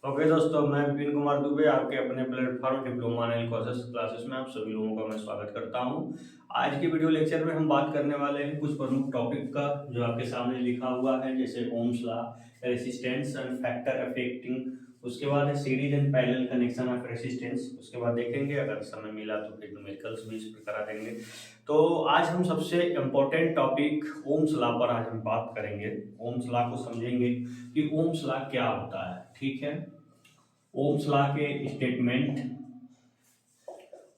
Okay दोस्तों, मैं विपिन कुमार दुबे आपके अपने platform diploma in courses classes में आप सभी लोगों का मैं स्वागत करता हूं। आज की वीडियो लेक्चर में हम बात करने वाले हैं कुछ प्रमुख टॉपिक का जो आपके सामने लिखा हुआ है, जैसे Ohm's law, resistance and factor affecting. उसके बाद है series and parallel connection of resistance. उसके बाद देखेंगे, अगर समय मिला तो फिर न्यूमेरिकल्स भी इस पर करा देंगे। तो आज हम सबसे इम्पोर्टेंट टॉपिक ओम्स लॉ पर आज हम बात करेंगे। ओम्स लॉ को समझेंगे कि ओम्स लॉ क्या होता है। ठीक है, ओम्स लॉ के स्टेटमेंट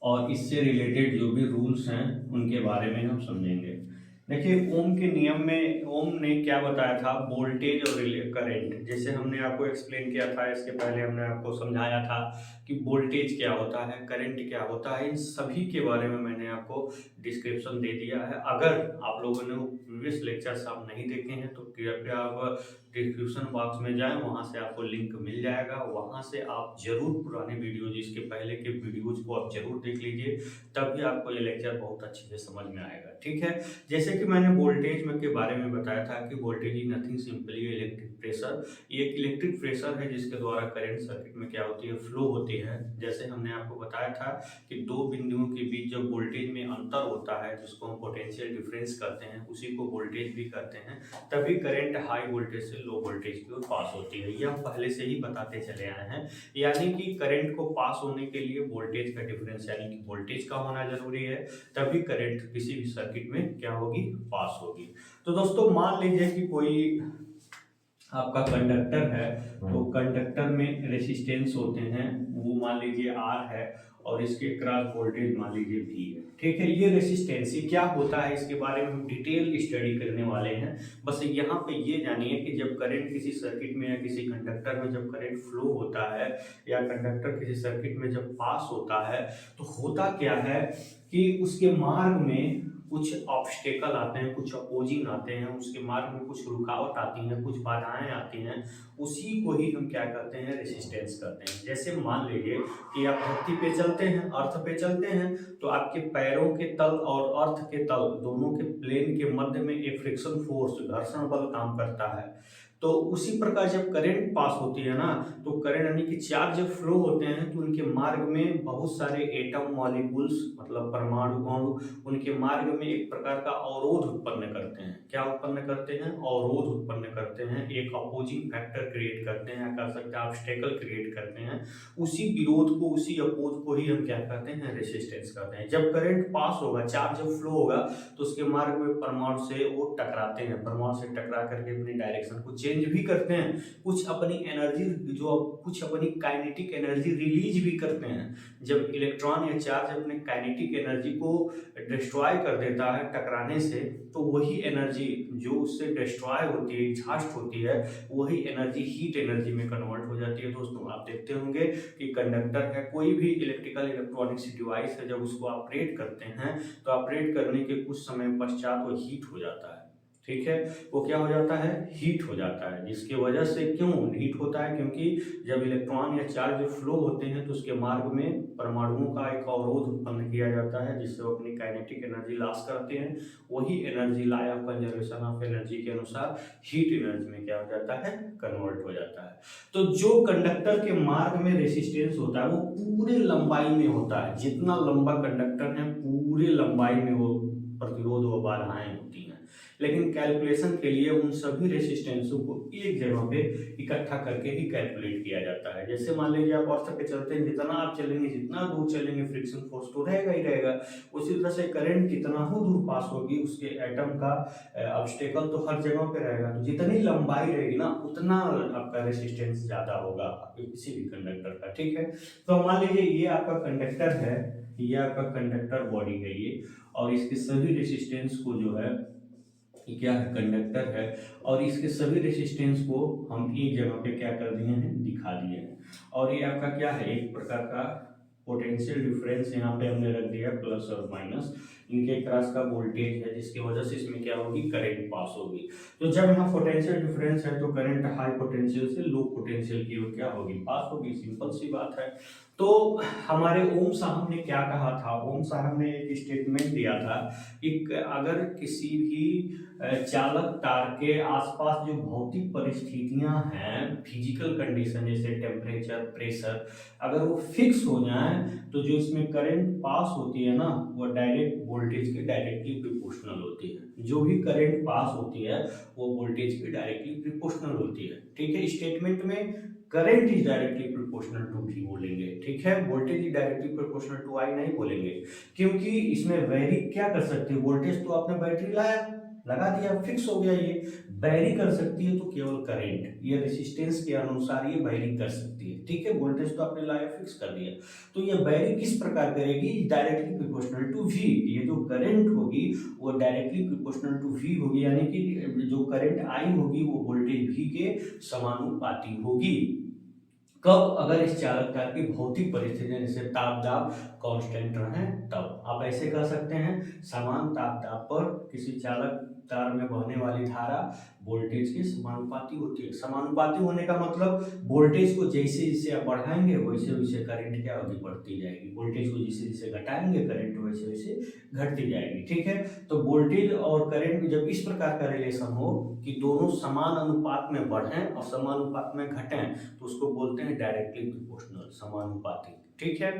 और इससे रिलेटेड जो भी रूल्स हैं उनके बारे में हम समझेंगे। देखिए, ओम के नियम में ओम ने क्या बताया था, वोल्टेज और करंट। जैसे हमने आपको एक्सप्लेन किया था, इसके पहले हमने आपको समझाया था कि वोल्टेज क्या होता है, करंट क्या होता है, इन सभी के बारे में मैंने आपको डिस्क्रिप्शन दे दिया है। अगर आप लोगों ने वो प्रीवियस लेक्चर्स आप नहीं देखे हैं तो कृपया आप डिस्क्रिप्शन बॉक्स में जाएं, वहां से आपको लिंक मिल जाएगा। वहां से आप जरूर पुराने वीडियोज, इसके पहले के वीडियोज को आप जरूर देख लीजिए, तभी आपको ये लेक्चर बहुत अच्छे से समझ में आएगा। ठीक है, जैसे कि मैंने वोल्टेज में के बारे में बताया था कि voltage is nothing simply electric pressure. ये एक इलेक्ट्रिक प्रेशर है जिसके द्वारा करंट सर्किट में क्या होती है, फ्लो होती है। जैसे हमने आपको बताया था कि दो बिंदुओं के बीच जब वोल्टेज में अंतर होता है जिसको हम पोटेंशियल डिफरेंस करते हैं, उसी को वोल्टेज भी कहते हैं, तभी करंट हाई वोल्टेज से लो वोल्टेज की ओर पास होती है। ये हम पहले से ही बताते चले आए हैं। यानी कि करंट को पास होने के लिए वोल्टेज का डिफरेंस यानी कि वोल्टेज का होना जरूरी है, तभी करंट किसी भी सर्किट में क्या होगी, पास होगी। तो दोस्तों, मान लीजिए कि कोई आपका कंडक्टर है, तो कंडक्टर में रेसिस्टेंस होते हैं, वो मान लीजिए आर है और इसके क्रॉस वोल्टेज मान लीजिए वी है। ठीक है, ये रेसिस्टेंस ये क्या होता है, इसके बारे में हम डिटेल स्टडी करने वाले हैं। बस यहाँ पे ये जानिए कि जब करंट किसी सर्किट में या किसी कंडक्टर में जब करंट फ्लो होता है या कंडक्टर किसी सर्किट में जब पास होता है, तो होता क्या है कि उसके मार्ग में कुछ ऑब्स्टेकल आते हैं, कुछ अपोजिंग आते हैं, उसके मार्ग में कुछ रुकावट आती है, कुछ बाधाएं आती हैं। उसी को ही हम क्या करते हैं, रेसिस्टेंस करते हैं। जैसे मान लीजिए कि आप धरती पे चलते हैं, अर्थ पे चलते हैं, तो आपके पैरों के तल और अर्थ के तल दोनों के प्लेन के मध्य में एक फ्रिक्शन फोर्स, घर्षण बल काम करता है। तो उसी प्रकार जब करंट पास होती है ना, तो करंट यानी कि चार्ज जब फ्लो होते हैं तो उनके मार्ग में बहुत सारे एटम मॉलिक्यूल्स, मतलब परमाणु अणु, उनके मार्ग में एक प्रकार का अवरोध उत्पन्न करते हैं। क्या उत्पन्न करते हैं, अवरोध उत्पन्न करते हैं, एक अपोजिंग फैक्टर क्रिएट करते हैं, कह सकते हैं ऑब्स्टेकल क्रिएट करते हैं। उसी विरोध को, उसी अपोज को ही हम क्या कहते हैं, रेसिस्टेंस कहते हैं। जब करंट पास होगा, चार्ज जब फ्लो होगा, तो उसके मार्ग में परमाणु से वो टकराते हैं, परमाणु से टकरा करके अपनी डायरेक्शन को चेंज भी करते हैं, कुछ अपनी एनर्जी, जो कुछ अपनी काइनेटिक एनर्जी रिलीज भी करते हैं। जब इलेक्ट्रॉन या चार्ज अपने काइनेटिक एनर्जी को डिस्ट्रॉय कर देता है टकराने से, तो वही एनर्जी जो उससे डिस्ट्रॉय होती है, एग्जॉस्ट होती है, वही एनर्जी हीट एनर्जी में कन्वर्ट हो जाती है। दोस्तों, आप देखते होंगे कि कंडक्टर है, कोई भी इलेक्ट्रिकल इलेक्ट्रॉनिक्स डिवाइस है, जब उसको ऑपरेट करते हैं तो ऑपरेट करने के कुछ समय पश्चात वो हीट हो जाता है। ठीक है, वो क्या हो जाता है, हीट हो जाता है। जिसकी वजह से क्यों हीट होता है, क्योंकि जब इलेक्ट्रॉन या चार्ज फ्लो होते हैं तो उसके मार्ग में परमाणुओं का एक अवरोध उत्पन्न किया जाता है, जिससे वो अपनी काइनेटिक एनर्जी लॉस करते हैं। वही energy law of conservation of energy के अनुसार हीट एनर्जी में क्या हो जाता है, कन्वर्ट हो जाता है। तो जो कंडक्टर के मार्ग में रेसिस्टेंस होता है वो पूरे लंबाई में होता है। जितना लंबा कंडक्टर है पूरे लंबाई में वो प्रतिरोध व बाधाएं होती हैं। लेकिन कैलकुलेशन के लिए उन सभी रेसिस्टेंसों को एक जगह पे इकट्ठा करके ही कैलकुलेट किया जाता है। जैसे मान लीजिए आप अर्थ पे चलते हैं, जितना आप चलेंगे, जितना दूर चलेंगे, फ्रिक्शन फोर्स तो रहेगा ही रहेगा। उसी तरह से करंट कितना हो दूर पास होगी, उसके एटम का ऑब्स्टेकल तो हर जगह पे रहेगा। तो जितनी लंबाई रहेगी ना, उतना आपका रेसिस्टेंस ज्यादा होगा किसी भी कंडक्टर का। ठीक है, तो मान लीजिए ये आपका कंडक्टर है, ये आपका कंडक्टर बॉडी है ये, और इसके सभी रेसिस्टेंस को जो है, ये क्या है, कंडक्टर है, और इसके सभी रेसिस्टेंस को हम एक जगह पे क्या कर दिए हैं, दिखा दिए हैं। और ये आपका क्या है, एक प्रकार का पोटेंशियल डिफरेंस यहाँ पे हमने रख दिया, प्लस और माइनस, इनके क्रॉस का वोल्टेज है, जिसकी वजह से इसमें क्या होगी, करंट पास होगी। तो जब यहाँ पोटेंशियल डिफरेंस है तो करंट हाई पोटेंशियल से लो पोटेंशियल की ओर क्या होगी, पास होगी। सिंपल सी बात है। तो हमारे ओम साहब ने क्या कहा था, ओम साहब ने एक स्टेटमेंट दिया था कि अगर किसी भी चालक तार के आसपास जो भौतिक परिस्थितियां हैं, फिजिकल कंडीशन जैसे टेम्परेचर, प्रेशर, अगर वो फिक्स हो जाए तो जो इसमें करंट पास होती है ना, वो डायरेक्ट वोल्टेज के डायरेक्टली प्रोपोर्शनल होती है। जो भी करंट पास होती है वो वोल्टेज के डायरेक्टली प्रोपोर्शनल होती है। ठीक है, स्टेटमेंट में current is directly proportional to V बोलेंगे। ठीक है, voltage is directly proportional to I नहीं बोलेंगे, क्योंकि इसमें वेरी क्या कर सकती है, वोल्टेज तो आपने बैटरी लगा दिया, फिक्स हो गया। ये वेरी कर सकती है तो केवल करंट, ये रेजिस्टेंस के अनुसार ये वेरी कर सकती है। ठीक है, वोल्टेज तो आपने लाया, फिक्स कर दिया, तो ये वेरी किस प्रकार करेगी, डायरेक्टली प्रोपोर्शनल टू V। ये जो करंट होगी वो डायरेक्टली प्रोपोर्शनल टू V होगी, यानी कि जो करंट I होगी वो वोल्टेज V के समानुपाती होगी। कब, अगर इस चालक तार की भौतिक परिस्थितियां जैसे ताप दाब कांस्टेंट रहे तब। आप ऐसे कह सकते हैं, समान ताप दाब पर किसी चालक तार में बहने वाली धारा वोल्टेज के समानुपाती होती है। समानुपाती होने का मतलब वोल्टेज को जैसे जैसे आप बढ़ाएंगे वैसे वैसे करंट क्या होगी, बढ़ती जाएगी। वोल्टेज को जैसे जैसे घटाएंगे करंट वैसे वैसे घटती जाएगी। ठीक है, तो वोल्टेज और करंट में जब इस प्रकार का रिलेशन हो कि दोनों समान अनुपात में बढ़ें और समान अनुपात में घटें, तो उसको बोलते हैं डायरेक्टली प्रोपोर्शनल, समानुपाती। ठीक है,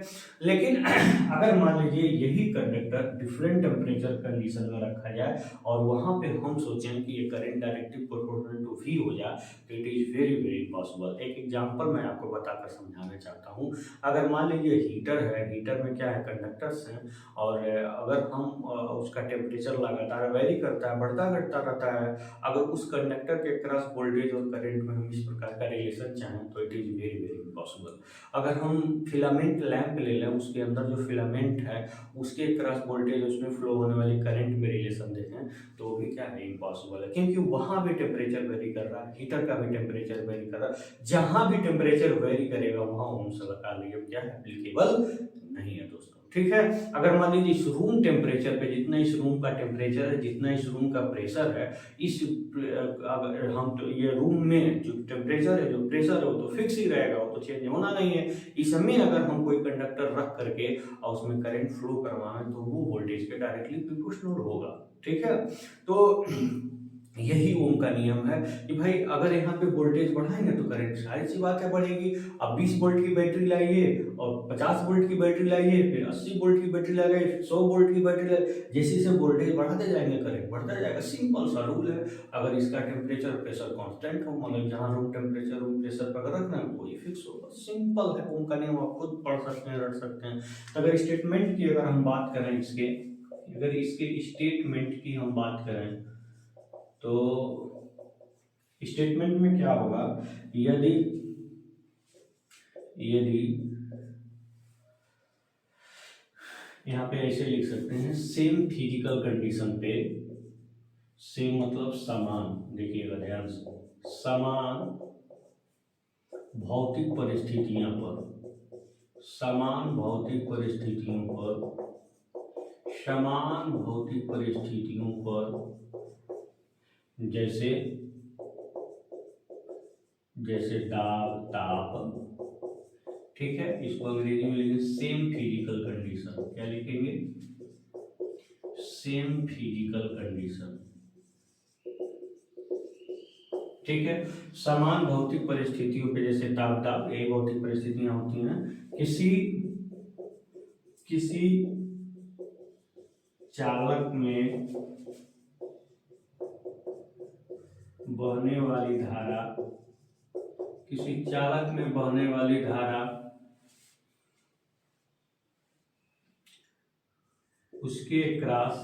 लेकिन अगर मान लीजिए यही कंडक्टर डिफरेंट टेम्परेचर कंडीशन में रखा जाए और वहां पे हम सोचें कि ये current directly proportional to V हो जाए, तो it is very very impossible. एक एग्जांपल मैं आपको बताकर समझाना चाहता हूँ। अगर मान लीजिए हीटर है, हीटर में क्या है, कंडक्टर्स हैं, और अगर हम उसका टेम्परेचर लगातार वेरी करता है, बढ़ता घटता रहता है, अगर उस कंडक्टर के क्रॉस वोल्टेज और करंट में हम इस प्रकार का रिलेशन चाहें तो it is very very impossible. अगर हम फिलामेंट लैंप ले लें, उसके अंदर जो फिलामेंट है उसके क्रॉस वोल्टेज, उसमें फ्लो होने वाली करंट में रिलेशन देखें तो वो भी क्या है, इम्पॉसिबल है, क्योंकि वहां भी टेम्परेचर वेरी कर रहा है, हीटर का भी टेम्परेचर वेरी कर रहा है। जहां भी टेम्परेचर वेरी करेगा वहां ओम्स लगा लिए क्या है, एप्लीकेबल नहीं है दोस्तों। ठीक है, अगर मान लीजिए इस रूम टेम्परेचर पे, जितना इस रूम का टेम्परेचर है, जितना इस रूम का प्रेशर है, इस अगर हम तो ये रूम में जो टेम्परेचर है, जो प्रेशर है, वो तो फिक्स ही रहेगा, वो तो चेंज होना नहीं है। इसमें अगर हम कोई कंडक्टर रख करके और उसमें करंट फ्लो करवाएं तो वो वोल्टेज के डायरेक्टली प्रोपोर्शनल होगा। ठीक है, तो यही ओम का नियम है कि भाई अगर यहाँ पे वोल्टेज बढ़ाएंगे तो करंट, सारी सी बात है, बढ़ेगी। अब 20 वोल्ट की बैटरी लाइए और 50 वोल्ट की बैटरी लाइए, फिर 80 वोल्ट की बैटरी लगाइए, 100 वोल्ट की बैटरी लाइए, जैसे जैसे वोल्टेज बढ़ाते जाएंगे करंट बढ़ता जाएगा। सिंपल सा रूल है। अगर इसका टेम्परेचर प्रेशर कांस्टेंट हो, मतलब जहाँ रूम टेम्परेचर रूम प्रेशर पर रखना है वही फिक्स होगा। सिंपल है, ओम का नियम आप खुद पढ़ सकते हैं, रट सकते हैं। अगर स्टेटमेंट की अगर हम बात करें, इसके अगर इसके स्टेटमेंट की हम बात करें तो स्टेटमेंट में क्या होगा, यदि यदि यहां पे ऐसे लिख सकते हैं, सेम फिजिकल कंडीशन पे, सेम मतलब समान, देखिएगा ध्यान से, समान भौतिक परिस्थितियों पर, समान भौतिक परिस्थितियों पर, समान भौतिक परिस्थितियों पर, जैसे जैसे दाब ताप। ठीक है, इसको अंग्रेजी में लिखेंगे सेम फिजिकल कंडीशन। क्या लिखेंगे, सेम फिजिकल कंडीशन। ठीक है, समान भौतिक परिस्थितियों पे, जैसे ताप ताप, यही भौतिक परिस्थितियां होती हैं, किसी किसी चालक में बहने वाली धारा, किसी चालक में बहने वाली धारा उसके क्रॉस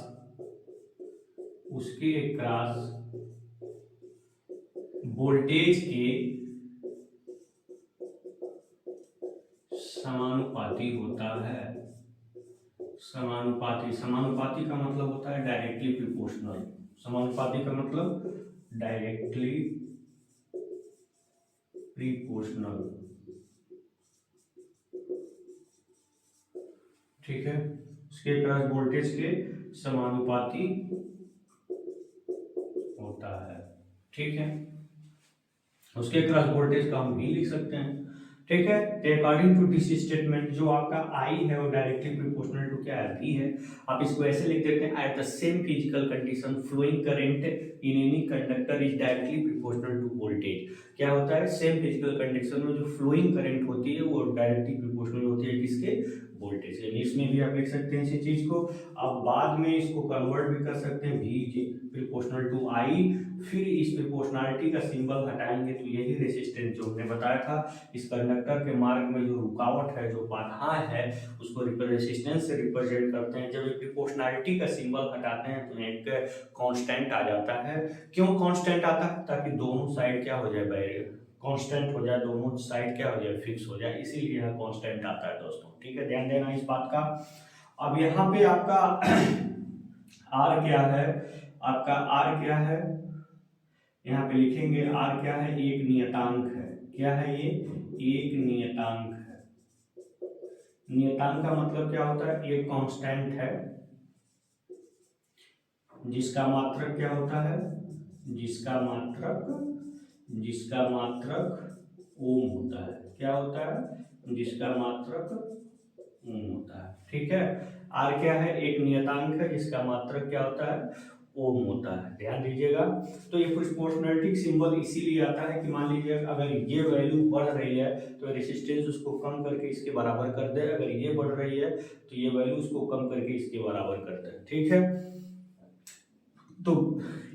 वोल्टेज के समानुपाती होता है। समानुपाती, समानुपाती का मतलब होता है डायरेक्टली प्रोपोर्शनल। समानुपाती का मतलब डायरेक्टली प्रोपोर्शनल। ठीक है, उसके क्रॉस वोल्टेज के समानुपाती होता है। ठीक है, उसके क्रॉस वोल्टेज का हम भी लिख सकते हैं। ठीक है। तो अकॉर्डिंग टू दिस स्टेटमेंट जो आपका आई है वो डायरेक्टली प्रोपोर्शनल टू क्या है, वी है। आप इसको ऐसे लिख देते हैं, at the same physical condition flowing current in any conductor is directly proportional to voltage. क्या होता है, सेम फिजिकल कंडीशन में जो फ्लोइंग करंट होती है वो डायरेक्टली प्रोपोर्शनल होती है किसके, वोल्टेज के। इसमें भी आप लिख सकते हैं इसी चीज को। आप बाद में इसको कन्वर्ट भी कर सकते हैं, वी प्रोपोर्शनल टू आई। फिर इस प्रोपोर्शनलिटी का सिंबल हटाएंगे तो यही रेसिस्टेंस जो हमने बताया था, इस कंडक्टर के मार्ग में जो रुकावट है, जो बाधा है, उसको रेसिस्टेंस से रिप्रेजेंट करते हैं। जब प्रोपोर्शनलिटी का सिंबल हटाते हैं तो एक कांस्टेंट आ जाता है। क्यों कांस्टेंट आता है, ताकि दोनों साइड क्या हो जाए, कांस्टेंट हो जाए, दोनों साइड क्या हो जाए, फिक्स हो जाए, इसीलिए यहाँ कांस्टेंट आता है दोस्तों। ठीक है, ध्यान देना इस बात का। अब यहाँ पे आपका आर क्या है, आपका आर क्या है, यहाँ पे लिखेंगे आर क्या है, एक नियतांक है। क्या है ये, एक नियतांक है। नियतांक का मतलब क्या होता है, एक कांस्टेंट है जिसका मात्रक क्या होता है, जिसका मात्रक ओम होता है। क्या होता है, जिसका मात्रक ओम होता है। ठीक है, आर क्या है, एक नियतांक है जिसका मात्रक क्या होता है, ओम होता है। ध्यान दीजिएगा। तो ये प्रोपोर्शनलिटी सिंबल इसीलिए आता है कि मान लीजिए अगर ये वैल्यू बढ़ रही है तो रेसिस्टेंस उसको कम करके इसके बराबर कर दे, अगर ये बढ़ रही है तो ये वैल्यू उसको कम करके इसके बराबर कर दे। ठीक है, तो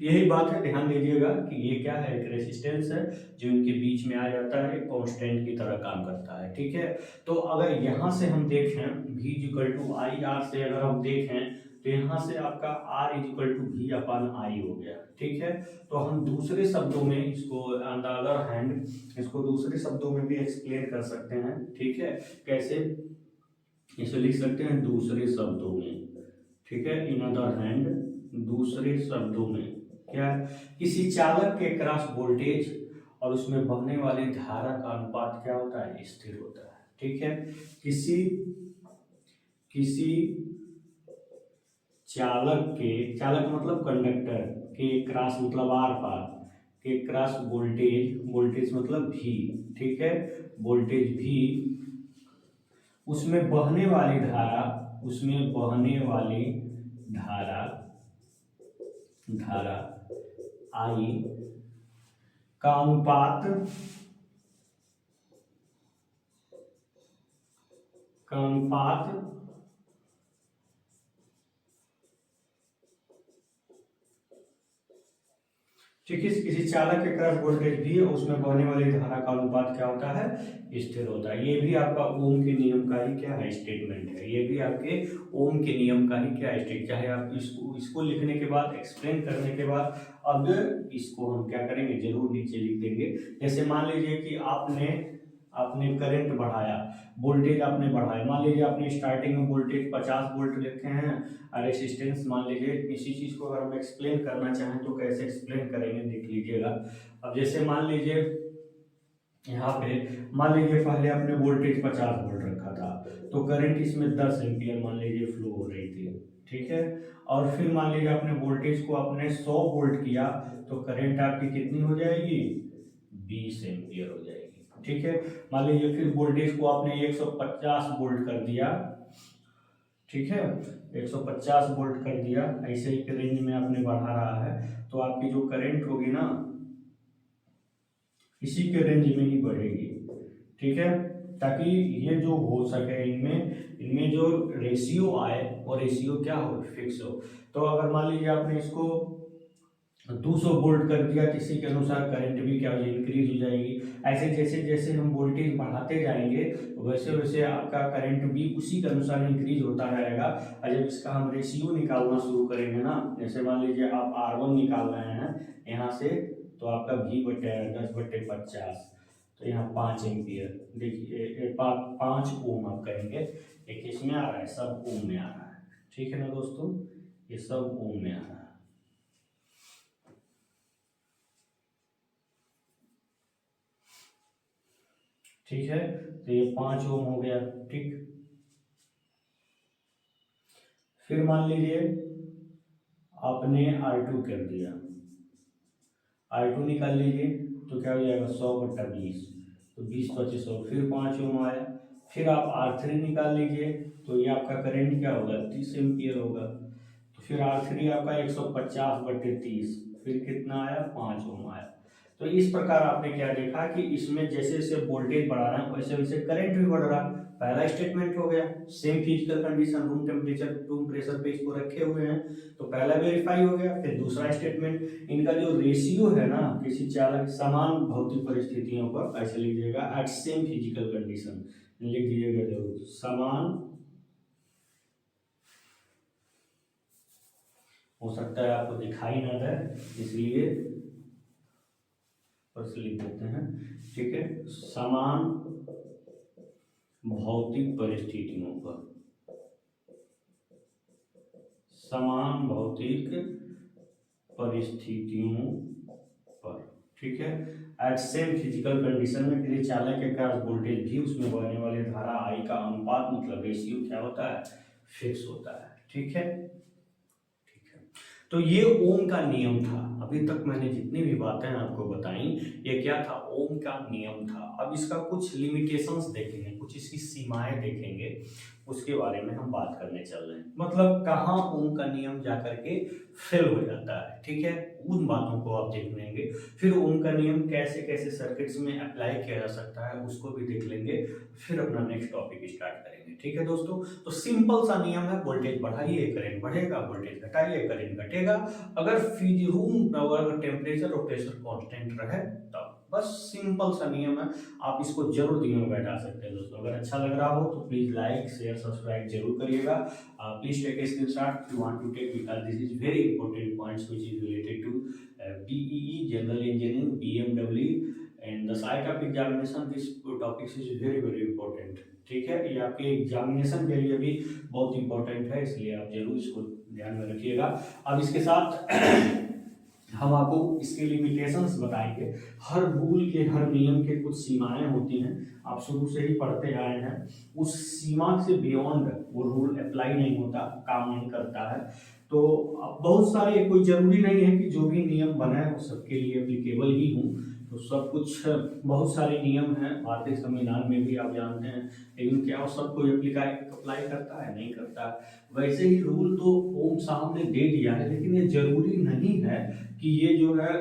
यही बात है, ध्यान दीजिएगा कि ये क्या है, एक रेसिस्टेंस है जो इनके बीच में आ जाता है, कांस्टेंट की तरह काम करता है। ठीक है, तो अगर यहाँ से हम देखें V equal to I R से अगर हम देखें तो यहाँ से आपका R equal to V upon I हो गया। ठीक है, तो हम दूसरे शब्दों में इसको ऑन द अदर हैंड इसको दूसरे शब्दों में भी एक्सप्लेन कर सकते हैं। ठीक है, कैसे, इसे लिख सकते हैं दूसरे शब्दों में। ठीक है, इन अदर हैंड, दूसरे शब्दों में क्या, किसी चालक के क्रॉस वोल्टेज और उसमें बहने वाली धारा का अनुपात क्या होता है, स्थिर होता है। ठीक है, किसी किसी चालक मतलब कंडक्टर के क्रॉस मतलब आर पार के क्रॉस वोल्टेज मतलब भी। ठीक है, वोल्टेज भी, उसमें बहने वाली धारा, धारा आई का अनुपात ठीक है, किसी चालक के क्रॉस वोल्टेज भी और उसमें बहने वाली धारा का अनुपात क्या होता है, स्थिर होता है। ये भी आपका ओम के नियम का ही क्या है, स्टेटमेंट है। ये भी आपके ओम के नियम का ही क्या है, स्टेट। चाहे आप इसको लिखने के बाद, एक्सप्लेन करने के बाद, अब इसको हम क्या करेंगे, जरूर नीचे लिख देंगे। जैसे मान लीजिए कि आपने करंट बढ़ाया, वोल्टेज आपने बढ़ाया, मान लीजिए आपने स्टार्टिंग में वोल्टेज 50 वोल्ट लिखे हैं, रेसिस्टेंस मान लीजिए। इसी चीज को अगर हम एक्सप्लेन करना चाहें तो कैसे एक्सप्लेन करेंगे, देख लीजिएगा। अब जैसे मान लीजिए यहाँ पे, मान लीजिए पहले आपने वोल्टेज 50 वोल्ट रखा था, तो करंट इसमें 10 एम्पियर मान लीजिए फ्लो हो रही थी। ठीक है, और फिर मान लीजिए आपने वोल्टेज को आपने 100 वोल्ट किया, तो करंट आपकी कितनी हो जाएगी, 20 एम्पियर हो जाएगी। ठीक है, मान लीजिए फिर वोल्टेज को आपने 150 वोल्ट कर दिया। ठीक है, 150 वोल्ट कर दिया, ऐसे ही रेंज में आपने बढ़ा रहा है, तो आपकी जो करंट होगी ना, इसी के रेंज में ही बढ़ेगी। ठीक है, ताकि ये जो हो सके, इनमें जो रेशियो आए और रेशियो क्या हो, फिक्स हो। तो अगर मान लीजिए आपने इसको 200 वोल्ट कर दिया, किसी के अनुसार करंट भी क्या हो जाएगी, इंक्रीज हो जाएगी। ऐसे जैसे जैसे हम वोल्टेज बढ़ाते जाएंगे वैसे वैसे आपका करंट भी उसी के अनुसार इंक्रीज होता रहेगा। और जब इसका हम रेशियो निकालना शुरू करेंगे ना, जैसे मान लीजिए आप R1 निकाल रहे हैं यहाँ से, तो आपका V/10/50, तो यहाँ 5 एम्पियर, देखिए 5 ओम आप करेंगे। एक इसमें आ रहा है, सब ओम में आ रहा है। ठीक है ना दोस्तों, ये सब ओम में आ रहा है। ठीक है, तो ये 5 ओम हो गया। ठीक, फिर मान लीजिए आपने R2 कर दिया, R2 निकाल लीजिए, तो क्या हो जाएगा, 100/20, तो 20-25 फिर 5 ओम आया। फिर आप R3 निकाल लीजिए, तो ये आपका करंट क्या होगा, 30 एम्पियर होगा। तो फिर R3 आपका 150/30, फिर कितना आया, 5 ओम आया। तो इस प्रकार आपने क्या देखा कि इसमें जैसे जैसे वोल्टेज बढ़ा रहा है वैसे वैसे करंट भी बढ़ रहा है। पहला स्टेटमेंट हो गया, same physical condition, room temperature, room pressure पे इसको रखे हुए हैं, तो पहला वेरीफाई हो गया। फिर दूसरा स्टेटमेंट, इनका जो रेशियो है ना किसी चालक समान भौतिक परिस्थितियों पर, ऐसे लीजिएगा एट सेम फिजिकल कंडीशन, लिख दीजिएगा जरूर, समान, हो सकता है आपको दिखाई ना दे इसलिए बस लिख देते हैं, ठीक है, समान भौतिक परिस्थितियों पर, समान भौतिक परिस्थितियों पर, ठीक है, एट सेम फिजिकल कंडीशन में किसी चालक के पास वोल्टेज भी उसमें बहने वाली धारा आई का अनुपात मतलब रेशियो क्या होता है, फिक्स होता है, ठीक है। तो ये ओम का नियम था। अभी तक मैंने जितनी भी बातें आपको बताई ये क्या था, ओम का नियम था। अब इसका कुछ लिमिटेशंस देखेंगे, कुछ इसकी सीमाएं देखेंगे, उसके बारे में हम बात करने चल रहे हैं। मतलब कहाँ ओम का नियम जाकर के फेल हो जाता है, ठीक है, उन बातों को आप देख लेंगे। फिर ओम का नियम कैसे कैसे सर्किट्स में अप्लाई किया जा सकता है उसको भी देख लेंगे, फिर अपना नेक्स्ट टॉपिक स्टार्ट करेंगे, ठीक है दोस्तों। तो सिंपल सा नियम है, वोल्टेज बढ़ाइए करंट बढ़ेगा, वोल्टेज घटाइए करंट घटेगा। अगर रूम अगर टेम्परेचर और प्रेशर कांस्टेंट रहे तब, बस सिंपल सा नियम है। आप इसको जरूर दिनों में बैठा सकते हैं दोस्तों। अगर अच्छा लग रहा हो तो प्लीज लाइक शेयर सब्सक्राइब जरूर करिएगा। Please take a screenshot you want to take, because this is very important points which is related to BEE general engineering, BMW and the site of examination, this topics is very very important, ठीक है। ये आपके examination के लिए भी बहुत important है, इसलिए आप जरूर इसको ध्यान में रखिएगा। अब इसके साथ हम आपको इसके लिमिटेशंस बताएंगे। हर रूल के, हर नियम के कुछ सीमाएं होती हैं, आप शुरू से ही पढ़ते आए हैं। उस सीमा से बियॉन्ड वो रूल अप्लाई नहीं होता, काम नहीं करता है। तो बहुत सारे, कोई जरूरी नहीं है कि जो भी नियम बना है वो सबके लिए एप्लीकेबल ही हो। तो सब कुछ, बहुत सारे नियम हैं भारतीय संविधान में भी, आप जानते हैं, लेकिन क्या वो सबको अप्लाई करता है, नहीं करता। वैसे ही रूल तो ओम साहब ने दे दिया है, लेकिन ये जरूरी नहीं है कि ये जो है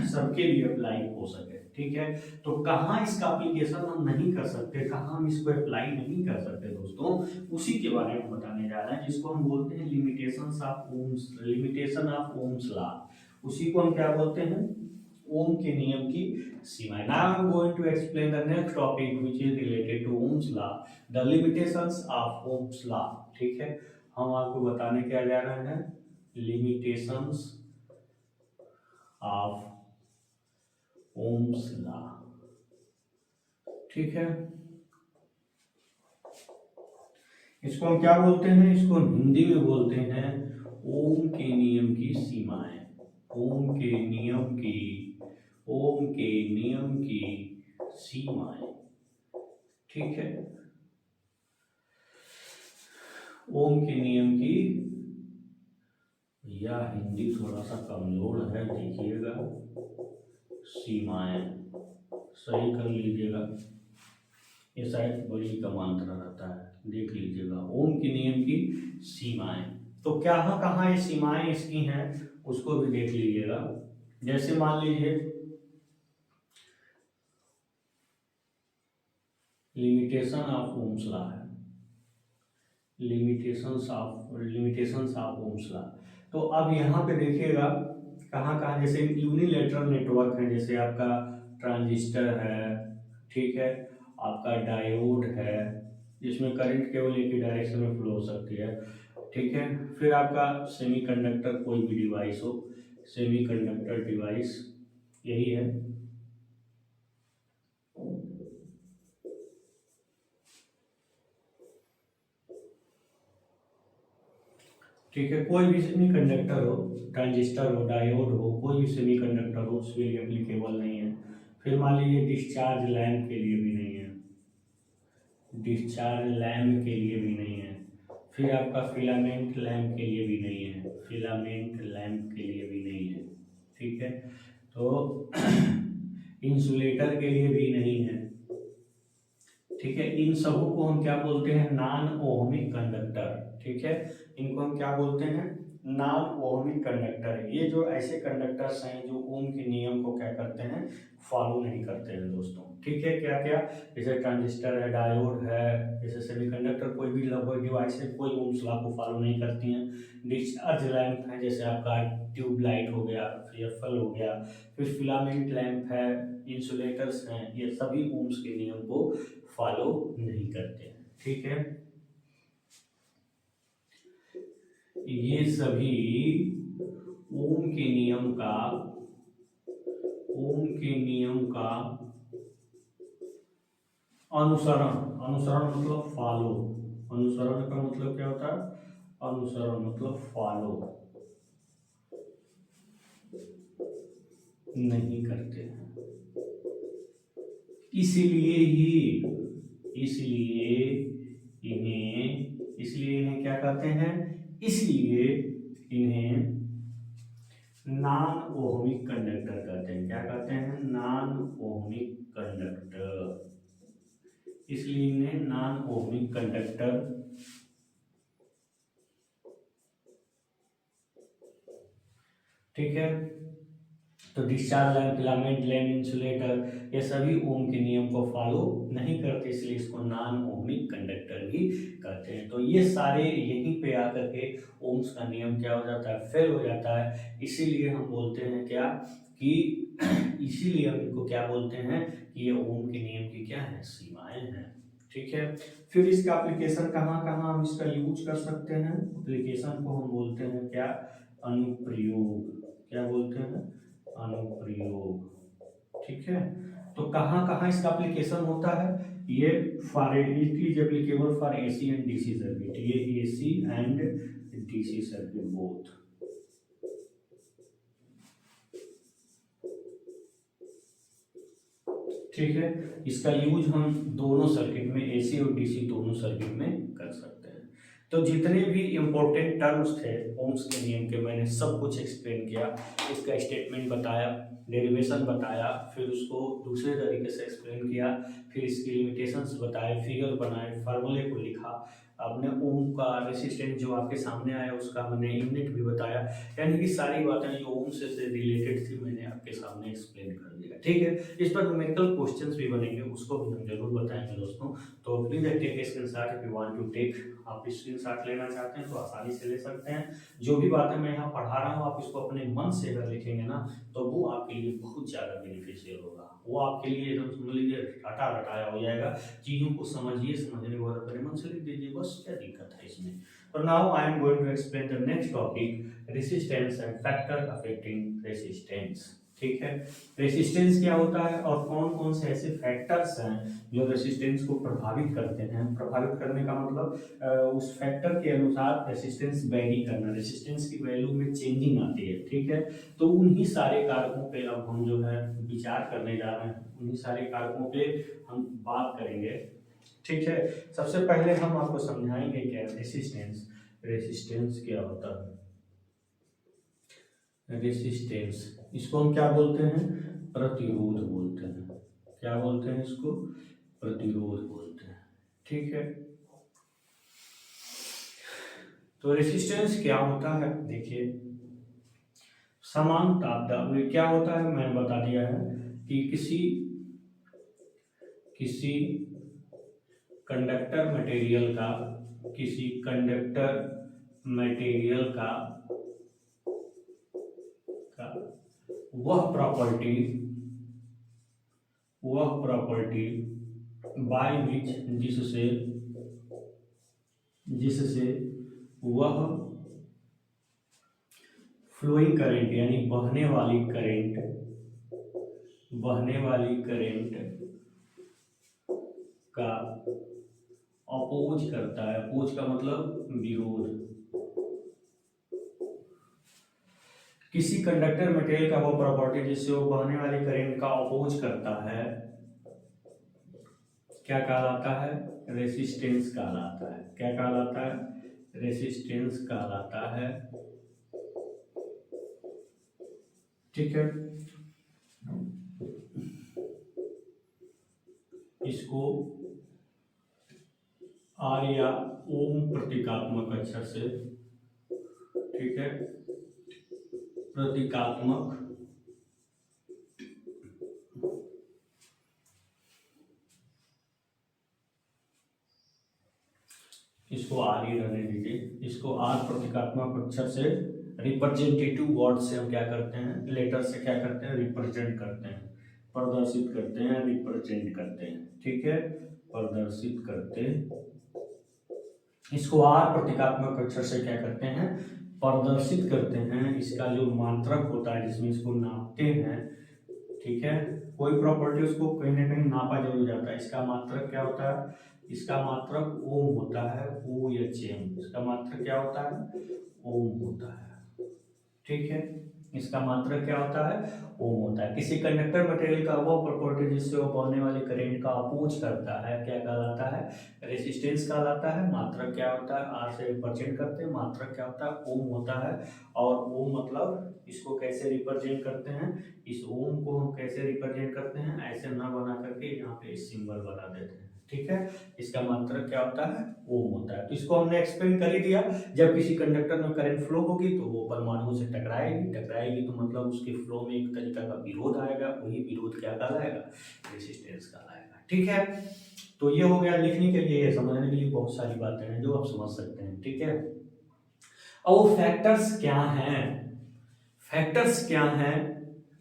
सबके लिए अप्लाई हो सके, ठीक है। तो कहाँ इसका एप्लीकेशन हम नहीं कर सकते, कहाँ हम इसको अप्लाई नहीं कर सकते दोस्तों, उसी के बारे में बताने जा रहे हैं, जिसको हम बोलते हैं limitations of Ohm's, limitation of Ohm's law. उसी को हम क्या बोलते हैं, ओम के नियम की सीमाएं। Now I am going to explain the next topic which is related to Ohm's law, the limitations of Ohm's law, ठीक है। हम आपको बताने क्या जा रहे हैं, लिमिटेशंस ऑफ ओम्स लॉ, ठीक है। इसको हम क्या बोलते हैं, इसको हम हिंदी में बोलते हैं ओम के नियम की सीमाएं, ओम के नियम की, ओम के नियम की सीमाएं, ठीक है। ओम के नियम की, या हिंदी थोड़ा सा कमजोर है, देखिएगा, सीमाएं सही कर लीजिएगा, ये शायद बड़ी का मात्रा रहता है, देख लीजिएगा। ओम के नियम की सीमाएं, तो क्या कहाँ ये सीमाएं इसकी हैं उसको भी देख लीजिएगा। जैसे मान लीजिए लिमिटेशन ऑफ ओम्स लॉ है, लिमिटेशंस ऑफ ओम्स लॉ। तो अब यहाँ पे देखिएगा कहाँ कहाँ, जैसे यूनिलेटरल नेटवर्क है, जैसे आपका ट्रांजिस्टर है, ठीक है, आपका डायोड है, जिसमें करंट केवल एक ही डायरेक्शन में फ्लो हो सकती है, ठीक है। फिर आपका सेमीकंडक्टर, कोई भी डिवाइस हो, सेमीकंडक्टर डिवाइस यही है, ठीक है। कोई भी सेमीकंडक्टर हो, ट्रांजिस्टर हो, डायोड हो, कोई भी सेमीकंडक्टर हो, उसके लिए एप्लीकेबल नहीं है। फिर मान लीजिए डिस्चार्ज लैम्प के लिए भी नहीं है, डिस्चार्ज लैम्प के लिए भी नहीं है। फिर आपका फिलामेंट लैम्प के लिए भी नहीं है, फिलामेंट लैम्प के लिए भी नहीं है, ठीक है। तो इंसुलेटर के लिए भी नहीं है, ठीक है, इन सबों को हम क्या बोलते हैं, नॉन ओहमिक कंडक्टर। ठीक है, इनको हम क्या बोलते हैं, नॉन ओहमिक कंडक्टर। ये जो ऐसे कंडक्टर्स हैं जो ओम के नियम को क्या करते हैं, फॉलो नहीं करते हैं दोस्तों। ठीक है, क्या क्या, जैसे ट्रांजिस्टर है, डायोड है, जैसे सेमीकंडक्टर, कोई भी लगभग डिवाइस है, कोई ओम्स लॉ को फॉलो नहीं करती हैं। डिस्चार्ज लैंप है, जैसे आपका ट्यूब लाइट हो गया, एफएल हो गया, फिर फिलामेंट लैंप है, इंसुलेटर्स हैं, ये सभी ओम्स के नियम को फॉलो नहीं करते हैं। ठीक है, ये सभी ओम के नियम का, ओम के नियम का अनुसरण, अनुसरण मतलब फॉलो, अनुसरण का मतलब क्या होता है, अनुसरण मतलब फॉलो नहीं करते हैं। इसलिए इन्हें क्या कहते हैं, इसलिए इन्हें नॉन ओहमिक कंडक्टर कहते हैं। क्या कहते हैं, नॉन ओहमिक कंडक्टर। इसलिए इन्हें नॉन ओहमिक कंडक्टर, ठीक है। तो discharge lamp, filament lamp, insulator, ये सभी ओम के नियम को फॉलो नहीं करते, इसलिए इसको नॉन ओहमिक कंडक्टर भी कहते हैं। तो ये सारे यहीं पे आकर के ओम्स का नियम क्या हो जाता है, फेल हो जाता है। इसीलिए हम बोलते हैं क्या कि इसीलिए हम इनको क्या बोलते हैं कि ये ओम के नियम की क्या है, सीमाएं हैं। ठीक है, फिर इसका एप्लीकेशन कहाँ कहाँ हम इसका यूज कर सकते हैं, एप्लीकेशन को हम बोलते हैं क्या, अनुप्रयोग। क्या बोलते हैं, अनुप्रयोग। ठीक है, तो कहाँ कहाँ इसका एप्लीकेशन होता है, ये for it is applicable for AC and DC circuit, ये AC and DC circuit both. ठीक है, इसका यूज हम दोनों सर्किट में, एसी और डीसी दोनों सर्किट में कर सकते हैं। तो जितने भी इंपॉर्टेंट टर्म्स थे ओम्स के नियम के, मैंने सब कुछ एक्सप्लेन किया, इसका स्टेटमेंट बताया, डेरिवेशन बताया, फिर उसको दूसरे तरीके से एक्सप्लेन किया, फिर इसकी लिमिटेशंस बताए, फिगर बनाए, फार्मूले को लिखा, आपने ओम का रेसिस्टेंस जो आपके सामने आया उसका मैंने यूनिट भी बताया, यानी कि सारी बातें जो ओम से रिलेटेड थी मैंने आपके सामने एक्सप्लेन कर दिया। ठीक है, इस पर न्यूमेरिकल क्वेश्चंस भी बनेंगे, उसको भी हम जरूर बताएंगे दोस्तों। तो please take screenshot if you want to take, आप स्क्रीनशॉट लेना चाहते हैं तो आसानी से ले सकते हैं। जो भी बातें मैं यहाँ पढ़ा रहा हूँ आप इसको अपने मन से अगर लिखेंगे ना तो वो आपके लिए बहुत ज़्यादा बेनिफिशियल होगा, वो आपके लिए एकदम समझ लीजिए रटा रटाया हो जाएगा। चीज़ों को समझिए, समझने के बाद अपने मन से लिख दीजिए, बस क्या दिक्कत है इसमें। और now I am going to explain the next topic, resistance and factor affecting resistance. ठीक है, रेसिस्टेंस क्या होता है और कौन कौन से ऐसे फैक्टर्स हैं जो रेसिस्टेंस को प्रभावित करते हैं। प्रभावित करने का मतलब उस फैक्टर के अनुसार रेसिस्टेंस वेरी करना, रेसिस्टेंस की वैल्यू में चेंजिंग आती है। ठीक है, तो उन्हीं सारे कारकों पे अब हम जो है विचार करने जा रहे हैं, उन्हीं सारे कारकों पे हम बात करेंगे। ठीक है, सबसे पहले हम आपको समझाएंगे क्या रेसिस्टेंस, रेसिस्टेंस क्या होता है। रेसिस्टेंस, इसको हम क्या बोलते हैं, प्रतिरोध बोलते हैं। क्या बोलते हैं इसको, प्रतिरोध बोलते हैं। ठीक है, तो रेसिस्टेंस क्या होता है, देखिए समान तापदान में क्या होता है, मैंने बता दिया है कि किसी कंडक्टर मटेरियल का, किसी कंडक्टर मटेरियल का वह प्रॉपर्टी बाय विच, जिससे वह फ्लोइंग करंट यानी बहने वाली करंट का अपोज करता है। अपोज का मतलब विरोध। किसी कंडक्टर मटेरियल का वो प्रॉपर्टी जिससे वो बहने वाली करंट का अपोज करता है, क्या कहलाता है, रेसिस्टेंस कहलाता है। क्या कहलाता है, रेसिस्टेंस कहलाता है। ठीक है, इसको आर या ओम प्रतीकात्मक अक्षर से, ठीक है, प्रतीकात्मक इसको आर ही रहने दीजिए, इसको आर प्रतीकात्मक अक्षर से रिप्रेजेंटेटिव वर्ड से हम क्या करते हैं, लेटर से क्या करते हैं, रिप्रेजेंट करते हैं, प्रदर्शित करते हैं, रिप्रेजेंट करते हैं, ठीक है, प्रदर्शित करते, इसको आर प्रतीकात्मक अक्षर से क्या करते हैं, प्रदर्शित करते हैं। इसका जो मात्रक होता है जिसमें इसको नापते हैं, ठीक है, कोई प्रॉपर्टी उसको कहीं ना कहीं नापा जरूर जाता है। इसका मात्रक क्या होता है, इसका मात्रक ओम होता है, ओ एच एम, इसका मात्रक क्या होता है, ओम होता है, ठीक है, इसका मात्रक क्या होता है, ओम होता है। किसी कंडक्टर मटेरियल का वो प्रॉपर्टी जिससे वो बहने वाले करंट का अपोज करता है क्या कहलाता है, रेजिस्टेंस कहलाता है। मात्रक क्या होता है, आर से रिप्रेजेंट करते हैं, मात्रक क्या होता है, ओम होता है। और ओम मतलब इसको कैसे रिप्रेजेंट करते हैं, इस ओम को हम कैसे रिप्रेजेंट करते हैं, ऐसे न बना करके यहाँ पे सिंबल बना देते हैं, ठीक है। इसका मात्रक क्या होता है, ओम होता है। तो इसको हमने एक्सप्लेन कर ही दिया। जब किसी कंडक्टर में करंट फ्लो होगी तो वो परमाणु से टकराएगी तो मतलब उसके फ्लो में एक तरीका का विरोध आएगा, वही विरोध क्या कहलाएगा, रेजिस्टेंस कहलाएगा, ठीक है। तो ये हो गया लिखने के लिए, समझने के लिए बहुत सारी बातें हैं जो आप समझ सकते हैं, ठीक है। अब वो फैक्टर्स क्या हैं, फैक्टर्स क्या हैं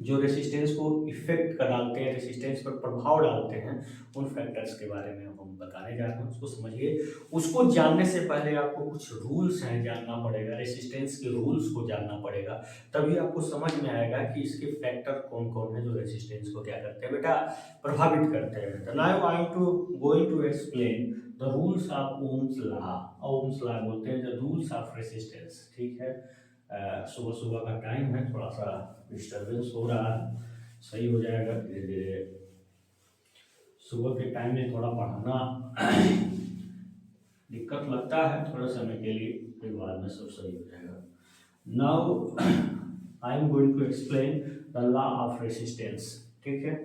जो रेसिस्टेंस को इफेक्ट कर डालते हैं, रेसिस्टेंस पर प्रभाव डालते हैं, उन फैक्टर्स के बारे में हम बताने जा रहे हैं। उसको समझिए। उसको जानने से पहले आपको कुछ रूल्स हैं जानना पड़ेगा, रेसिस्टेंस के रूल्स को जानना पड़ेगा, तभी आपको समझ में आएगा कि इसके फैक्टर कौन कौन है जो रेसिस्टेंस को क्या करते हैं बेटा, प्रभावित करते हैं। तो now I am going to explain the rules of Ohm's law. Ohm's law बोलते हैं द रूल्स ऑफ रेसिस्टेंस, ठीक है। सुबह सुबह का टाइम है, थोड़ा सा डिस्टर्बेंस हो रहा है, सही हो जाएगा धीरे धीरे। सुबह के टाइम में थोड़ा पढ़ाना दिक्कत लगता है थोड़े समय के लिए, फिर बाद में सब सही हो जाएगा। Now I am going to explain the law of resistance, ठीक है।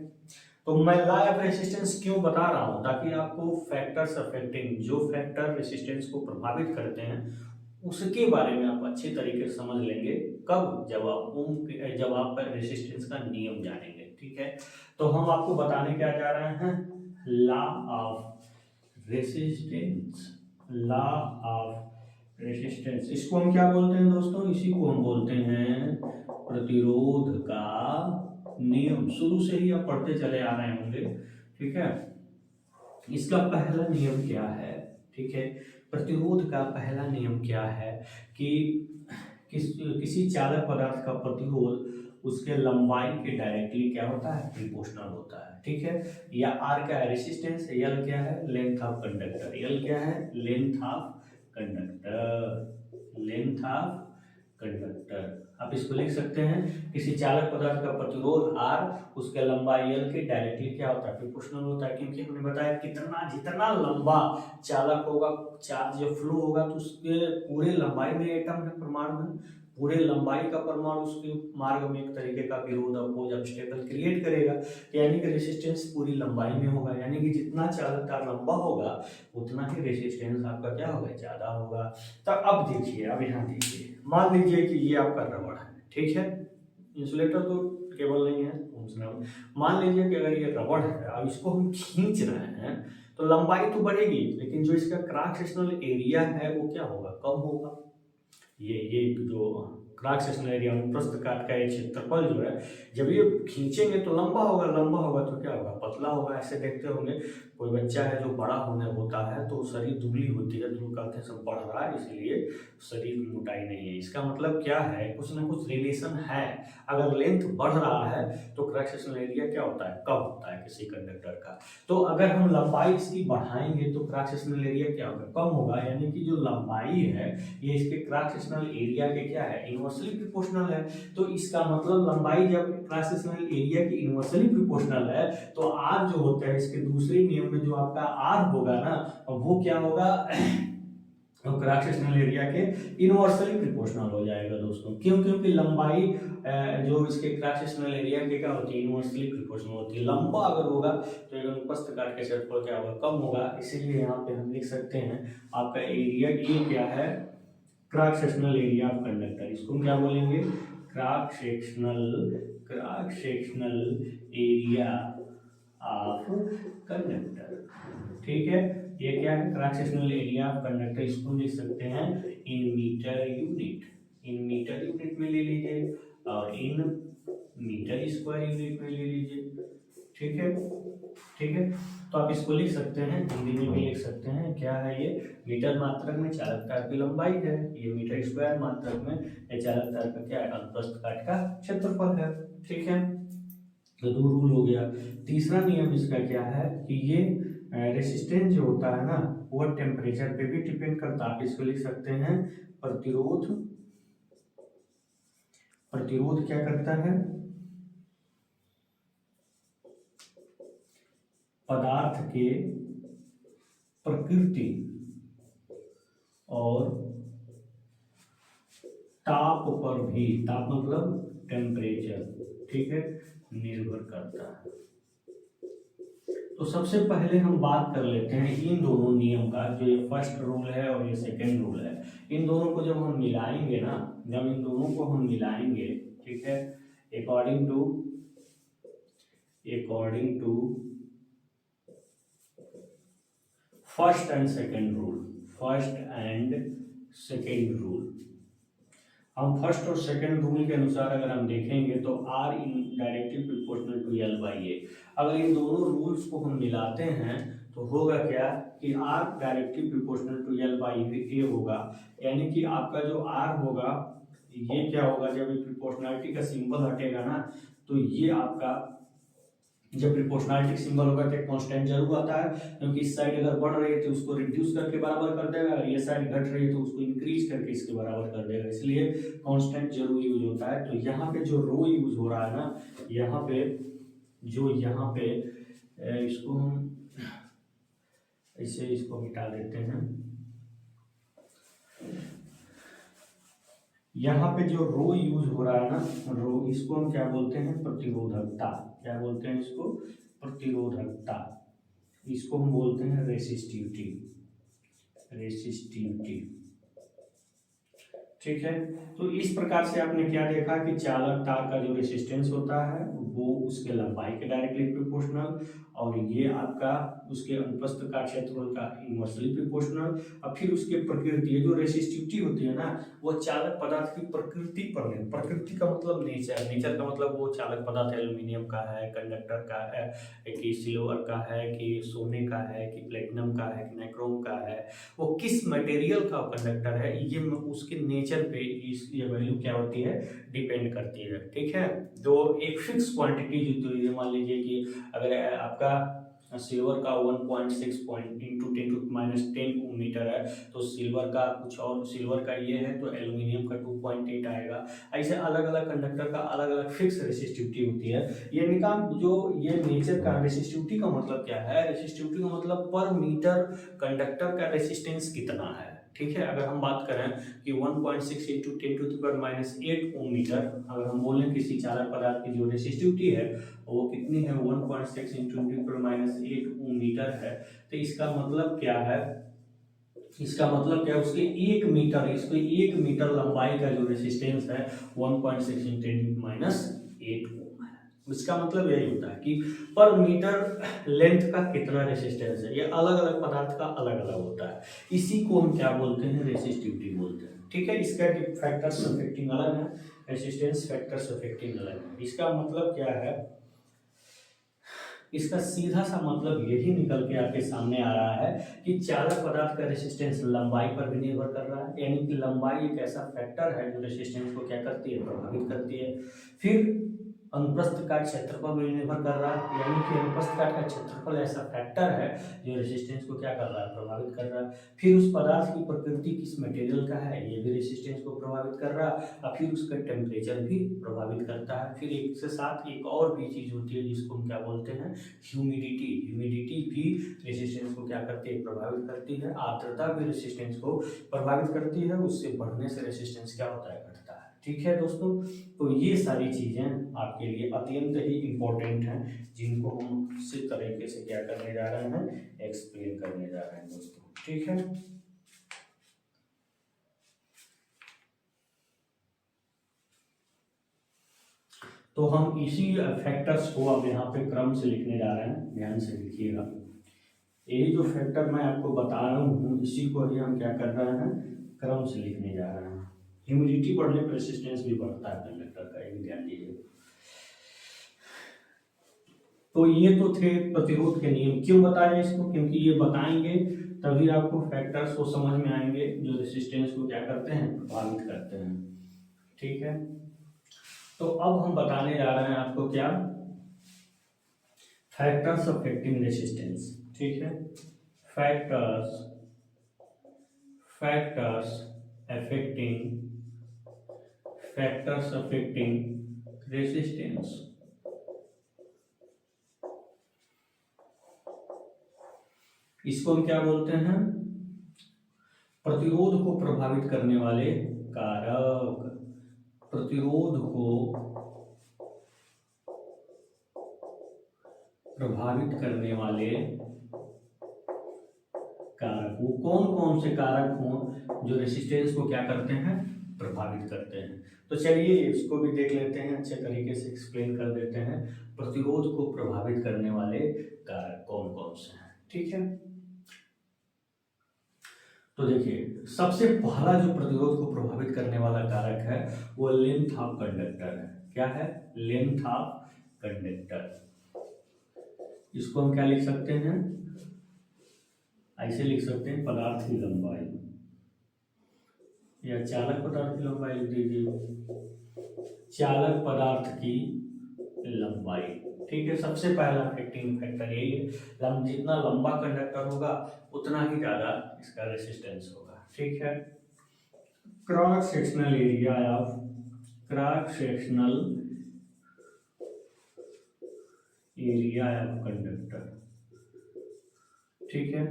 तो मैं लॉ ऑफ रेसिस्टेंस क्यों बता रहा हूँ, ताकि आपको फैक्टर्स अफेक्टिंग, जो फैक्टर रेसिस्टेंस को प्रभावित करते हैं उसके बारे में आप अच्छे तरीके से समझ लेंगे। कब, जब आप रेसिस्टेंस का नियम जानेंगे, ठीक है। तो हम आपको बताने क्या जा रहे हैं, law of resistance, law of resistance. इसको हम क्या बोलते हैं दोस्तों, इसी को हम बोलते हैं प्रतिरोध का नियम। शुरू से ही आप पढ़ते चले आ रहे होंगे, ठीक है। इसका पहला नियम क्या है, ठीक है, प्रतिरोध का पहला नियम क्या है कि किसी चालक पदार्थ का प्रतिरोध उसके लंबाई के डायरेक्टली क्या होता है, प्रोपोर्शनल होता है, ठीक है। या आर क्या है, रेसिस्टेंस, एल क्या है, लेंथ ऑफ कंडक्टर, एल क्या है, length of conductor, length of conductor. आप इसको लिख सकते हैं, किसी चालक पदार्थ का प्रतिरोध आर उसके लंबाई एल के डायरेक्टली क्या होता है, प्रोपोर्शनल होता है। क्योंकि हमने बताया कितना जितना लंबा चालक होगा, चार्ज जब फ्लो होगा तो उसके पूरे लंबाई में एटम है, परमाणु है, पूरे लंबाई का परमाणु उसके मार्ग में एक तरीके का विरोध अपोज ऑब्स्टेकल क्रिएट करेगा। यानी कि रेसिस्टेंस पूरी लंबाई में होगा, यानी कि जितना चालक तार लंबा होगा उतना ही रेसिस्टेंस आपका क्या होगा, ज्यादा होगा। तो अब देखिए, अब यहाँ देखिए, मान लीजिए कि ये आपका रबड़ है, ठीक है। इंसुलेटर तो केबल नहीं है, मान लीजिए कि अगर ये रबड़ है, अब इसको हम खींच रहे हैं तो लंबाई तो बढ़ेगी, लेकिन जो इसका क्रॉस सेक्शनल एरिया है वो क्या होगा, कम होगा। ये जो क्रॉस सेक्शनल एरिया में प्रस्थ काट का ये क्षेत्रफल जो है, जब ये खींचेंगे तो लंबा होगा तो क्या होगा, पतला होगा। ऐसे देखते होंगे कोई बच्चा है जो बड़ा होने होता है तो शरीर दुबली होती है, तो कहते हैं सब बढ़ रहा है इसलिए शरीर की मोटाई नहीं है। इसका मतलब क्या है, कुछ ना कुछ रिलेशन है। अगर लेंथ बढ़ रहा है तो क्रॉस सेक्शनल एरिया क्या होता है, कम होता है किसी कंडक्टर का। तो अगर हम लंबाई इसकी बढ़ाएंगे तो क्रॉस सेक्शनल एरिया क्या होगा, कम होगा। यानी कि जो लंबाई है ये इसके क्रॉस सेक्शनल एरिया के क्या है, इनवर्सली प्रोपोर्शनल है। तो इसका मतलब लंबाई जब क्रॉस सेक्शनल एरिया की इनवर्सली प्रोपोर्शनल है तो आर जो होता है इसके दूसरे नियम में जो आपका आर होगा ना, वो क्या होगा तो क्रॉस सेक्शनल एरिया के इनवर्सली प्रोपोर्शनल हो जाएगा दोस्तों। क्यों? क्योंकि लंबाई जो इसके क्रॉस सेक्शनल एरिया के क्या होती है, इनवर्सली प्रोपोर्शनल होती है। लंबा अगर होगा तो एक अनुप्रस्थ काट का क्षेत्रफल क्या होगा, कम होगा। इसीलिए यहाँ पे हम लिख सकते हैं आपका एरिया ये क्या है, cross sectional area of conductor. इसको हम क्या बोलेंगे, cross sectional area of conductor. ठीक है, ये क्या है, cross sectional area of conductor. इसको लिख सकते हैं in metre unit, in metre unit में ले लीजिए और इन मीटर स्क्वायर यूनिट में ले लीजिए। ठीक है, ठीक है, तो आप इसको लिख सकते हैं, हिंदी में भी लिख सकते हैं। क्या है ये, मीटर मात्रक में चालक तार की लंबाई है, ये मीटर स्क्वायर मात्रक में ये चालक तार का क्या है, अनुप्रस्थ काट का क्षेत्रफल है। ठीक है, तो दो रूल हो गया। तीसरा नियम इसका क्या है कि ये रेसिस्टेंस जो होता है ना, वो टेम्परेचर पे भी डिपेंड करता है। आप इसको लिख सकते हैं प्रतिरोध, प्रतिरोध क्या करता है, पदार्थ के प्रकृति और ताप पर भी, ताप मतलब टेम्परेचर, ठीक है, निर्भर करता है। तो सबसे पहले हम बात कर लेते हैं इन दोनों नियम का, जो ये फर्स्ट रूल है और ये सेकेंड रूल है। इन दोनों को जब हम मिलाएंगे ना, जब इन दोनों को हम मिलाएंगे, ठीक है, according to first and second rule, हम फर्स्ट और सेकेंड रूल के अनुसार अगर हम देखेंगे तो R in directly proportional to L by A. अगर इन दोनों रूल्स को हम मिलाते हैं तो होगा क्या कि R directly proportional to L by A होगा, यानी कि आपका जो R होगा ये क्या होगा, जब प्रोपोर्शनलिटी का सिंबल हटेगा ना, तो ये आपका जब प्रोपोर्शनलिटी सिंबल होगा तो कांस्टेंट जरूर आता है, क्योंकि इस साइड अगर बढ़ रही है तो उसको रिड्यूस करके बराबर कर देगा, अगर ये साइड घट रही है तो उसको इंक्रीज करके इसके बराबर कर देगा, इसलिए कांस्टेंट जरूर यूज होता है। तो यहाँ पे जो रो यूज हो रहा है ना, यहाँ पे इसको हम ऐसे इसको मिटा देते हैं। यहाँ पे जो रो यूज हो रहा है ना, रो, इसको हम क्या बोलते हैं, प्रतिरोधकता। क्या बोलते हैं इसको, प्रतिरोधकता। इसको हम बोलते हैं रेसिस्टिविटी। ठीक है, तो इस प्रकार से आपने क्या देखा कि चालक तार का जो रेसिस्टेंस होता है वो उसके लंबाई के डायरेक्टली प्रोपोर्शनल, और ये आपका उसके अनुप्रस्थ का क्षेत्रफल का इनवर्सली प्रोपोर्शनल। और फिर उसके प्रकृति, जो रेसिस्टिविटी होती है ना, वो चालक पदार्थ की प्रकृति पर है। प्रकृति का मतलब नेचर, नेचर का मतलब वो चालक पदार्थ एल्यूमिनियम का है, कंडक्टर का है, कि सिल्वर का है, कि सोने का है, कि प्लेटिनम का है, कि नाइक्रोम का है, वो किस मटेरियल का कंडक्टर है, ये उसके नेचर पे ये वैल्यू क्या होती है, डिपेंड करती है। ठीक है, तो एक फिक्स क्वांटिटी जो, तो मान लीजिए कि अगर आपका सिल्वर का 1.6 इंटू 10⁻10 मीटर है, तो सिल्वर का कुछ और, सिल्वर का ये है तो एल्यूमिनियम का 2.8 आएगा। ऐसे अलग अलग कंडक्टर का अलग अलग फिक्स रेसिस्टिविटी होती है। यानी का जो ये नेचर का रेसिस्टिविटी का मतलब क्या है, रेसिस्टिविटी का मतलब पर मीटर कंडक्टर का रेसिस्टेंस कितना है। ठीक है, अगर हम बात करें कि 1.6 इंटू 10⁻8 ओम मीटर, अगर हम बोलें किसी चालक पदार्थ की जो रेसिस्टिविटी है वो कितनी है, 1.6 इंटू 10⁻8 ओम मीटर है, तो इसका मतलब क्या है, इसका मतलब क्या है, उसके 1 मीटर, इसको 1 मीटर लंबाई का जो रेसिस्टेंस है 1.6 इंटू 10⁻8 ओम है। इसका मतलब यही होता है कि पर मीटर लेंथ का कितना रेसिस्टेंस है, ये अलग अलग पदार्थ का अलग अलग होता है। इसी को हम क्या बोलते हैं, रेसिस्टिविटी बोलते हैं। ठीक है, इसका फैक्टर्स अफेक्टिंग अलग है, रेसिस्टेंस फैक्टर्स अफेक्टिंग अलग है। इसका मतलब क्या है, इसका सीधा सा मतलब यही निकल के आपके सामने आ रहा है कि चालक पदार्थ का रेसिस्टेंस लंबाई पर भी निर्भर कर रहा है, यानी कि लंबाई एक ऐसा फैक्टर है जो रेसिस्टेंस को क्या करती है, प्रभावित करती है। फिर अनुप्रस्थ काट क्षेत्रफल पर निर्भर कर रहा है, यानी कि अनुप्रस्थ काट का क्षेत्रफल ऐसा फैक्टर है जो रेसिस्टेंस को क्या कर रहा है, प्रभावित कर रहा है। फिर उस पदार्थ की प्रकृति किस मटेरियल का है, ये भी रेसिस्टेंस को प्रभावित कर रहा है, और फिर उसका टेम्परेचर भी प्रभावित करता है। फिर एक से साथ एक और भी चीज होती है जिसको हम क्या बोलते हैं, ह्यूमिडिटी। ह्यूमिडिटी भी रेसिस्टेंस को क्या करती है, प्रभावित करती है। आर्द्रता भी रेसिस्टेंस को प्रभावित करती है, उससे बढ़ने से रेसिस्टेंस क्या होता है, घटता है। ठीक है दोस्तों, तो ये सारी चीजें आपके लिए अत्यंत ही इम्पोर्टेंट हैं, जिनको हम इसी तरीके से क्या करने जा रहे हैं, एक्सप्लेन करने जा रहे हैं दोस्तों। ठीक है, तो हम इसी फैक्टर्स को अब यहाँ पे क्रम से लिखने जा रहे हैं, ध्यान से लिखिएगा। यही जो फैक्टर मैं आपको बता रहा हूँ, इसी को ही हम क्या कर रहे हैं, क्रम से लिखने जा रहे हैं। ह्यूमिडिटी बढ़ने पर रेसिस्टेंस भी बढ़ता है कंडक्टर का, ये ध्यान दीजिए। तो ये तो थे प्रतिरोध के नियम। क्यों बताया इसको, क्योंकि ये बताएंगे तभी आपको फैक्टर्स को समझ में आएंगे जो रेसिस्टेंस को क्या करते हैं, प्रभावित करते हैं। ठीक है, तो अब हम बताने जा रहे हैं आपको क्या, फैक्टर्स अफेक्टिंग रेसिस्टेंस। ठीक है, फैक्टर्स अफेक्टिंग रेसिस्टेंस। इसको हम क्या बोलते हैं, प्रतिरोध को प्रभावित करने वाले कारक। प्रतिरोध को प्रभावित करने वाले कारक, वो कौन कौन से कारक हों जो रेसिस्टेंस को क्या करते हैं, प्रभावित करते हैं। तो चलिए इसको भी देख लेते हैं, अच्छे तरीके से एक्सप्लेन कर देते हैं, प्रतिरोध को प्रभावित करने वाले कारक कौन कौन से हैं। ठीक है, तो देखिए सबसे पहला जो प्रतिरोध को प्रभावित करने वाला कारक है वो लेंथ ऑफ कंडक्टर है। क्या है, लेंथ ऑफ कंडक्टर। इसको हम क्या लिख सकते हैं, ऐसे लिख सकते हैं, पदार्थ की लंबाई, या चालक पदार्थ की लंबाई लिख दीजिए, चालक पदार्थ की लंबाई। ठीक है, सबसे पहला अफेक्टिंग फैक्टर यही है, जितना लंबा कंडक्टर होगा उतना ही ज्यादा इसका रेसिस्टेंस होगा। ठीक है, cross sectional area of conductor. ठीक है,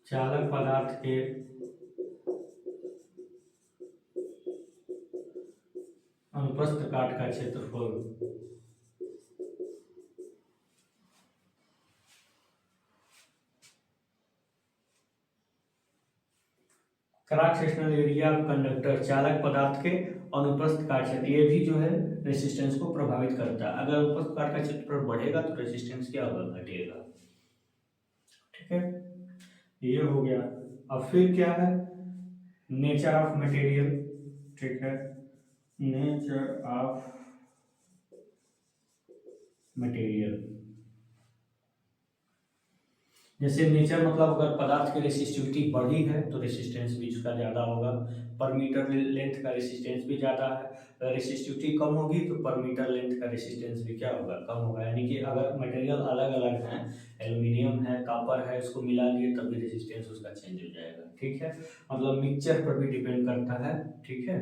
चालक पदार्थ के अनुप्रस्थ काट का क्षेत्रफल cross sectional area of conductor, चालक पदार्थ के अनुप्रस्थ काट क्षेत्र, ये भी जो है रेसिस्टेंस को प्रभावित करता है। अगर अनुप्रस्थ काट का क्षेत्रफल बढ़ेगा तो रेसिस्टेंस क्या होगा, घटेगा। ठीक है, ये हो गया। अब फिर क्या है, नेचर ऑफ मटेरियल। ठीक है, नेचर ऑफ मटेरियल, जैसे नेचर मतलब अगर पदार्थ की रेसिस्टिविटी बढ़ी है तो रेसिस्टेंस भी उसका ज़्यादा होगा, पर मीटर लेंथ का रेसिस्टेंस भी ज़्यादा है। अगर रेसिस्टिविटी कम होगी तो पर मीटर लेंथ का रेसिस्टेंस भी क्या होगा, कम होगा। यानी कि अगर मटेरियल अलग अलग हैं, एल्यूमिनियम है, कॉपर है, इसको मिला लिए तब भी रेसिस्टेंस उसका चेंज हो जाएगा। ठीक है, मतलब मिक्सचर पर भी डिपेंड करता है। ठीक है,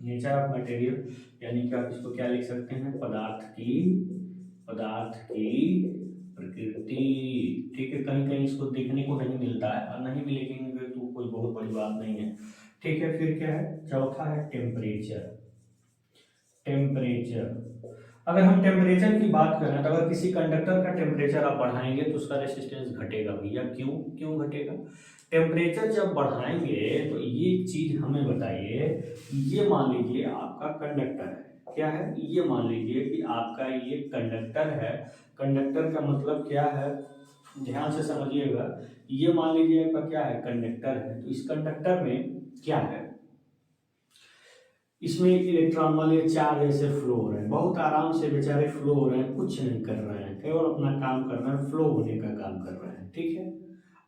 नेचर ऑफ मटेरियल, यानी कि आप इसको क्या लिख सकते हैं, पदार्थ की प्रकृति। ठीक है, कहीं कहीं इसको देखने को नहीं मिलता है, और नहीं मिलेंगे तो कोई बहुत बड़ी बात नहीं है। ठीक है, फिर क्या है, चौथा है टेम्परेचर। अगर हम टेम्परेचर की बात करें तो अगर किसी कंडक्टर का टेम्परेचर आप बढ़ाएंगे तो उसका रेसिस्टेंस घटेगा। भैया क्यों घटेगा, टेम्परेचर जब बढ़ाएंगे तो ये चीज हमें बताइए, ये मान लीजिए आपका कंडक्टर है, क्या है, ये मान लीजिए कि आपका ये कंडक्टर है। कंडक्टर का मतलब क्या है, ध्यान से समझिएगा। ये मान लीजिए आपका क्या है, कंडक्टर है। तो इस कंडक्टर में क्या है, इसमें इलेक्ट्रॉन वाले चार्ज ऐसे फ्लो हो रहे हैं, बहुत आराम से बेचारे फ्लो हो रहे हैं, कुछ नहीं कर रहे हैं, केवल अपना काम कर रहे हैं, फ्लो होने का काम कर रहे हैं। ठीक है,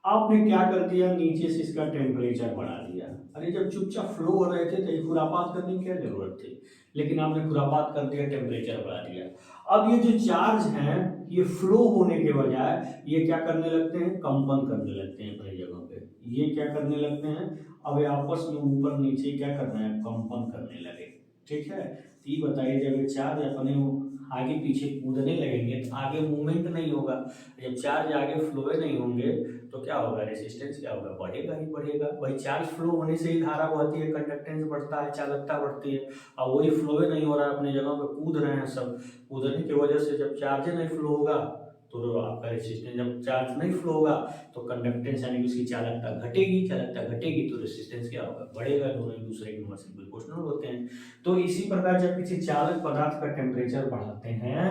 आपने क्या कर दिया, नीचे से इसका टेम्परेचर बढ़ा दिया। अरे जब चुपचाप फ्लो हो रहे थे तो ये खुरापात करने की क्या जरूरत थी, लेकिन आपने खुरापात कर दिया, टेम्परेचर बढ़ा दिया। अब ये जो चार्ज हैं ये फ्लो होने के बजाय ये क्या करने लगते हैं, कंपन करने लगते हैं अपनी जगह पे। ये क्या करने लगते हैं, अब ये आपस में ऊपर नीचे क्या कर रहे हैं, कंपन करने लगे। ठीक है, तो ये बताइए जब ये चार्ज अपने आगे पीछे कूदने लगेंगे तो आगे मूवमेंट नहीं होगा। जब चार्ज आगे फ्लो नहीं होंगे तो क्या होगा, रेसिस्टेंस क्या होगा, बढ़ेगा ही बढ़ेगा। वही चार्ज फ्लो होने से ही धारा बढ़ती है, कंडक्टेंस बढ़ता है, चालकता बढ़ती है। और वही फ्लो नहीं हो रहा है, अपनी जगह पे कूद रहे हैं सब। कूदने की वजह से जब चार्ज नहीं फ्लो होगा तो आपका रेसिस्टेंस, जब चार्ज नहीं फ्लो होगा तो कंडक्टेंस यानी कि उसकी चालकता घटेगी, चालकता घटेगी तो रेसिस्टेंस क्या होगा, बढ़ेगा। दोनों एक दूसरे के इनवर्सली प्रोपोर्शनल होते हैं। तो इसी प्रकार जब किसी चालक पदार्थ का टेम्परेचर बढ़ाते हैं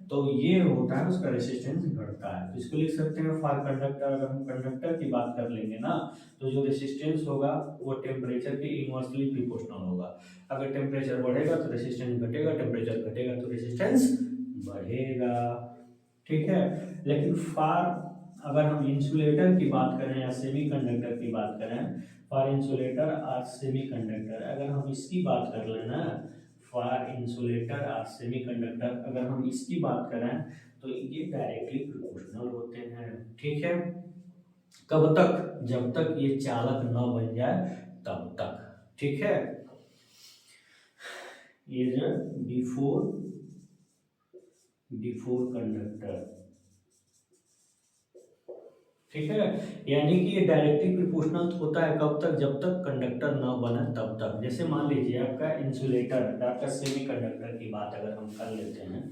तो ये होता है उसका रेसिस्टेंस घटता है। तो इसको लिख सकते हैं फॉर कंडक्टर। अगर हम कंडक्टर की बात कर लेंगे ना तो जो रेसिस्टेंस होगा वो टेम्परेचर के इनवर्सली प्रोपोर्शनल होगा। अगर टेम्परेचर बढ़ेगा तो रेसिस्टेंस घटेगा, टेम्परेचर घटेगा तो रेसिस्टेंस बढ़ेगा। ठीक है, लेकिन फॉर अगर हम इंसुलेटर की बात करें या सेमीकंडक्टर की बात करें, फॉर इंसुलेटर और सेमीकंडक्टर अगर हम इसकी बात कर लें ना, फॉर इंसुलेटर और सेमीकंडक्टर अगर हम इसकी बात करें तो ये डायरेक्टली प्रोपोर्शनल होते हैं। ठीक है, कब तक, जब तक ये चालक न बन जाए तब तक। ठीक है, ये जो बिफोर कंडक्टर। ठीक है, यानी कि ये डायरेक्टली प्रोपोर्शनल होता है कब तक, जब तक कंडक्टर न बने तब तक। जैसे मान लीजिए आपका इंसुलेटर, आपका सेमीकंडक्टर की बात अगर हम कर लेते हैं,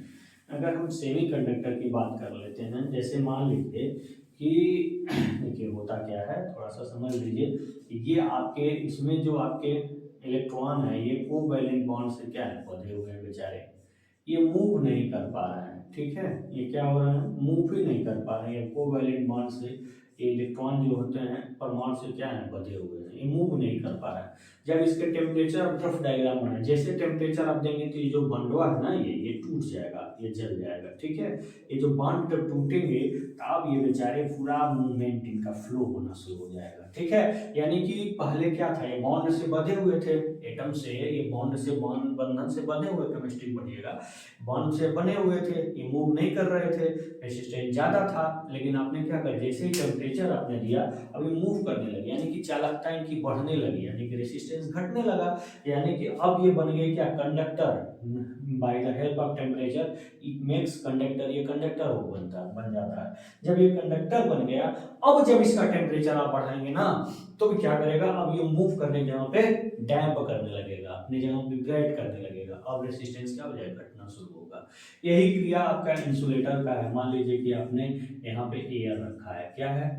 अगर हम सेमीकंडक्टर की बात कर लेते हैं, जैसे मान लीजिए कि देखिए होता क्या है, थोड़ा सा समझ लीजिए। ये आपके इसमें जो आपके इलेक्ट्रॉन है ये कोवैलेंट बॉन्ड से क्या है, बंधे हुए हैं बेचारे, ये मूव नहीं कर पा रहे हैं। ठीक है, ये क्या हो रहा है, मूव ही नहीं कर पा रहे हैं। कोवैलेंट बॉन्ड से ये इलेक्ट्रॉन जो होते हैं परमाणु से क्या है, बंधे हुए हैं, ये मूव नहीं कर पा रहा है। जब इसके टेम्परेचर ड्रॉप डायग्राम बना, जैसे टेम्परेचर आप देंगे तो ये जो बंडवा है ना ये टूट जाएगा, ये जल जाएगा। ठीक है, ये जो बॉन्ड जब टूटेंगे तब ये बेचारे पूरा मूवमेंट इनका फ्लो होना शुरू हो जाएगा। ठीक है, यानी कि पहले क्या था, ये बॉन्ड से बंधे हुए थे, एटम से, ये बॉन्ड से बॉन्ड बंधन से बंधे हुए, केमिस्ट्री पढ़िएगा, बॉन्ड से बने हुए थे, ये मूव नहीं कर रहे थे, रेसिस्टेंस ज़्यादा था। लेकिन आपने क्या कर, जैसे ही टेम्परेचर आपने दिया अब ये मूव करने लगे, यानी कि चालकता इनकी बढ़ने लगी, यानी कि रेसिस्टेंस घटने लगा। यानी कि अब ये बन गए क्या, conductor. By the help of temperature it makes conductor, ये कंडक्टर हो बन जाता है। जब ये कंडक्टर बन गया, अब जब इसका टेम्परेचर आप बढ़ाएंगे ना तो भी क्या करेगा, अब ये मूव करने की जगह पे डैम्प करने लगेगा, अपनी जगह पे ग्राइड करने लगेगा। अब रेसिस्टेंस क्या हो जाएगा, घटना शुरू होगा। यही क्रिया आपका इंसुलेटर का है। मान लीजिए कि आपने यहाँ पे एयर रखा है, क्या है,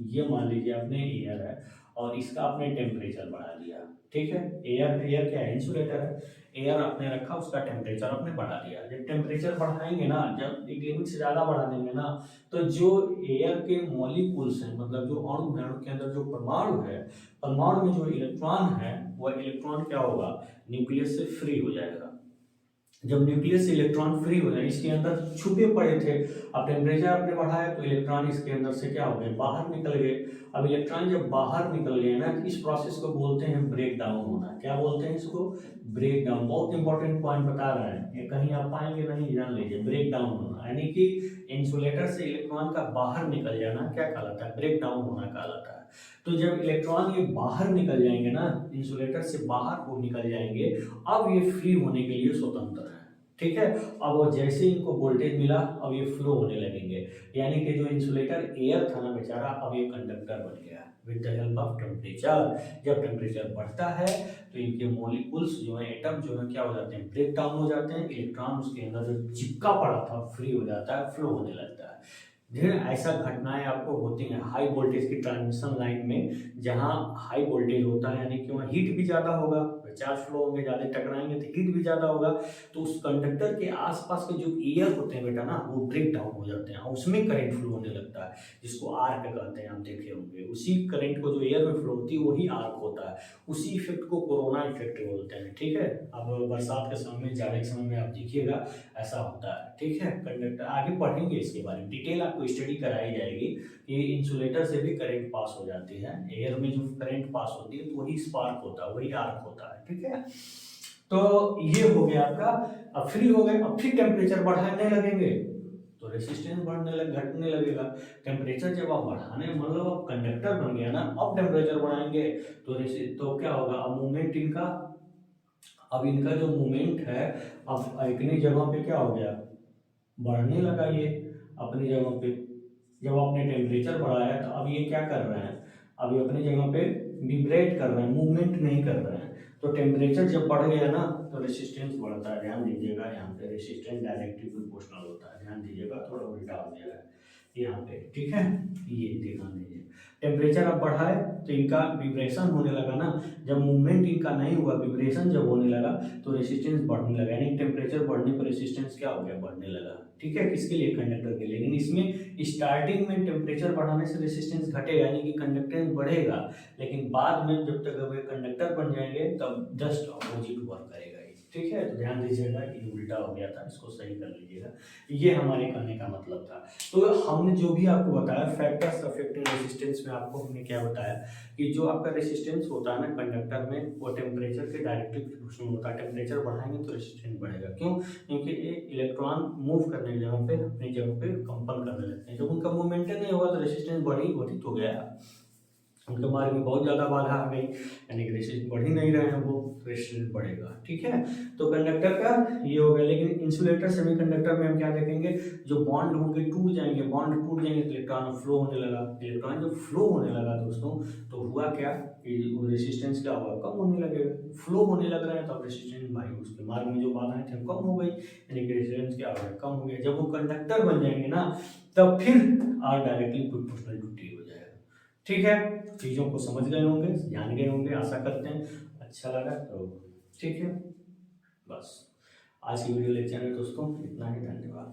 ये मान लीजिए आपने एयर है और इसका आपने टेम्परेचर बढ़ा दिया। ठीक है, एयर एयर क्या है, इंसुलेटर है। एयर आपने रखा, उसका टेम्परेचर आपने बढ़ा दिया। जब टेम्परेचर बढ़ाएंगे ना, जब एक लिमिट से ज़्यादा बढ़ा देंगे ना तो जो एयर के मॉलिक्यूल्स हैं, मतलब जो अणु है उनके अंदर जो परमाणु है, परमाणु में जो इलेक्ट्रॉन है वह इलेक्ट्रॉन क्या होगा, न्यूक्लियस से फ्री हो जाएगा। जब न्यूक्लियस से इलेक्ट्रॉन फ्री हो जाए, इसके अंदर छुपे पड़े थे, अब टेम्परेचर आपने बढ़ाया तो इलेक्ट्रॉन इसके अंदर से क्या हो गए, बाहर निकल गए। अब इलेक्ट्रॉन जब बाहर निकल गए ना, इस प्रोसेस को बोलते हैं ब्रेक डाउन होना। क्या बोलते हैं इसको, ब्रेक डाउन। बहुत इंपॉर्टेंट पॉइंट बता रहे हैं, ये कहीं आप पाएंगे नहीं, जान लीजिए, ब्रेक डाउन होना यानी कि इंसुलेटर से इलेक्ट्रॉन का बाहर निकल जाना क्या कहलाता है, ब्रेक डाउन होना कहलाता है। तो जब इलेक्ट्रॉन ये बाहर निकल जाएंगे ना, इंसुलेटर से बाहर वो निकल जाएंगे, अब ये फ्री होने के लिए स्वतंत्र है। ठीक है, अब वो जैसे इनको वोल्टेज मिला अब ये फ्लो होने लगेंगे, यानी कि जो इंसुलेटर एयर था ना बेचारा, अब ये कंडक्टर बन गया with the help of temperature. जब टेम्परेचर बढ़ता है तो इनके मॉलिक्यूल्स जो है, एटम जो है क्या हो जाते हैं, ब्रेक डाउन हो जाते हैं। इलेक्ट्रॉन उसके अंदर जो चिपका पड़ा था फ्री हो जाता है, फ्लो होने लगता है। धीरे ऐसा घटनाएं आपको होती हैं हाई वोल्टेज की ट्रांसमिशन लाइन में, जहां हाई वोल्टेज होता है यानी कि वहाँ हीट भी ज़्यादा होगा, चार्ज फ्लो होंगे, ज़्यादा टकराएंगे तो हीट भी ज़्यादा होगा, तो उस कंडक्टर के आसपास के जो एयर होते हैं बेटा ना, वो ब्रेक डाउन हो जाते हैं और उसमें करंट फ्लो होने लगता है, जिसको आर्क कहते हैं, आप देखे होंगे। उसी करंट को जो एयर में फ्लो होती है वही आर्क होता है। उसी इफेक्ट को कोरोना इफेक्ट बोलते हैं, ठीक है। अब बरसात के समय में, जाड़े के समय में आप देखिएगा ऐसा होता है, ठीक है। कंडक्टर आगे पढ़ेंगे इसके बारे में, डिटेल आपको स्टडी कराई जाएगी कि इंसुलेटर से भी करंट पास हो जाती है, एयर में जो करंट पास होती है तो वही स्पार्क होता है, वही आर्क होता है, ठीक है। तो ये हो गया आपका। अब फ्री हो गए, अब फिर टेम्परेचर बढ़ाने लगेंगे तो रेसिस्टेंस घटने लगेगा। टेम्परेचर जब आप बढ़ाने, मतलब अब कंडक्टर बन गया ना, अब टेम्परेचर बढ़ाएंगे तो क्या होगा, अब मूवमेंट इनका, अब इनका जो मूवमेंट है अब इतनी जगह पे क्या हो गया, बढ़ने लगा ये अपनी जगह पे। जब आपने टेम्परेचर बढ़ाया तो अब ये क्या कर रहे हैं, अब ये अपनी जगह पे विब्रेट कर रहे हैं, मूवमेंट नहीं कर रहे हैं। तो टेम्परेचर जब बढ़ गया ना तो रेसिस्टेंस बढ़ता है, ध्यान दीजिएगा। यहाँ पे रेसिस्टेंस डायरेक्टली प्रोपोर्शनल होता है, ध्यान दीजिएगा, थोड़ा उल्टा हो गया है यहाँ पे, ठीक है। ये ध्यान दीजिए, टेम्परेचर अब बढ़ा है तो इनका विब्रेशन होने लगा ना, जब मूवमेंट इनका नहीं हुआ, विब्रेशन जब होने लगा तो रेसिस्टेंस बढ़ने लगा, यानी टेम्परेचर बढ़ने पर रेसिस्टेंस क्या हो गया, बढ़ने लगा, ठीक है। किसके लिए, कंडक्टर के लिए। लेकिन इसमें स्टार्टिंग में टेम्परेचर बढ़ाने से रेसिस्टेंस घटेगा, यानी कि कंडक्टेंस बढ़ेगा, लेकिन बाद में जब तक वे कंडक्टर बन जाएंगे तब जस्ट अपोजिट वर्क करेगा, ठीक है। तो ध्यान दीजिएगा, ये उल्टा हो गया था, इसको सही कर लीजिएगा। ये हमारे कहने का मतलब था। तो हमने जो भी आपको बताया फैक्टर्स अफेक्टिंग रेसिस्टेंस में, आपको हमने क्या बताया कि जो आपका रेसिस्टेंस होता है ना कंडक्टर में, वो टेम्परेचर के डायरेक्टली प्रोपोर्शनल होता है। टेम्परेचर बढ़ाएंगे तो रेसिस्टेंस बढ़ेगा, क्यों, क्योंकि ये इलेक्ट्रॉन मूव करने की जगह पे अपनी जगह पे कंपन करने लगते हैं। जब उनका मूवमेंट नहीं होगा तो रेसिस्टेंस बढ़ी घटित हो गया, उनके मार्ग में बहुत ज़्यादा बाधा आ गई, यानी कि रेसिस्टेंस बढ़ ही नहीं रहे हैं, वो रेसिस्टेंस बढ़ेगा, ठीक है। तो कंडक्टर का ये हो गया। लेकिन इंसुलेटर सेमीकंडक्टर में हम क्या देखेंगे, जो बॉन्ड होंगे टूट जाएंगे, बॉन्ड टूट जाएंगे तो इलेक्ट्रॉन फ्लो होने लगा। इलेक्ट्रॉन जब फ्लो होने लगा दोस्तों, तो हुआ क्या कि वो रेसिस्टेंस क्या होगा, कम होने लगेगा। फ्लो होने लग रहा है तो अब रेसिस्टेंस भाई उसके मार्ग में जो बाधाएं थे कम हो गई, यानी कि रेसिस्टेंस क्या होगा, कम हो गया। जब वो कंडक्टर बन जाएंगे ना, तब फिर R directly proportional to T हो जाएगा, ठीक है। चीज़ों को समझ गए होंगे, जान गए होंगे, आशा करते हैं अच्छा लगा तो, ठीक है। बस आज की वीडियो लेक्चर में दोस्तों इतना ही, धन्यवाद।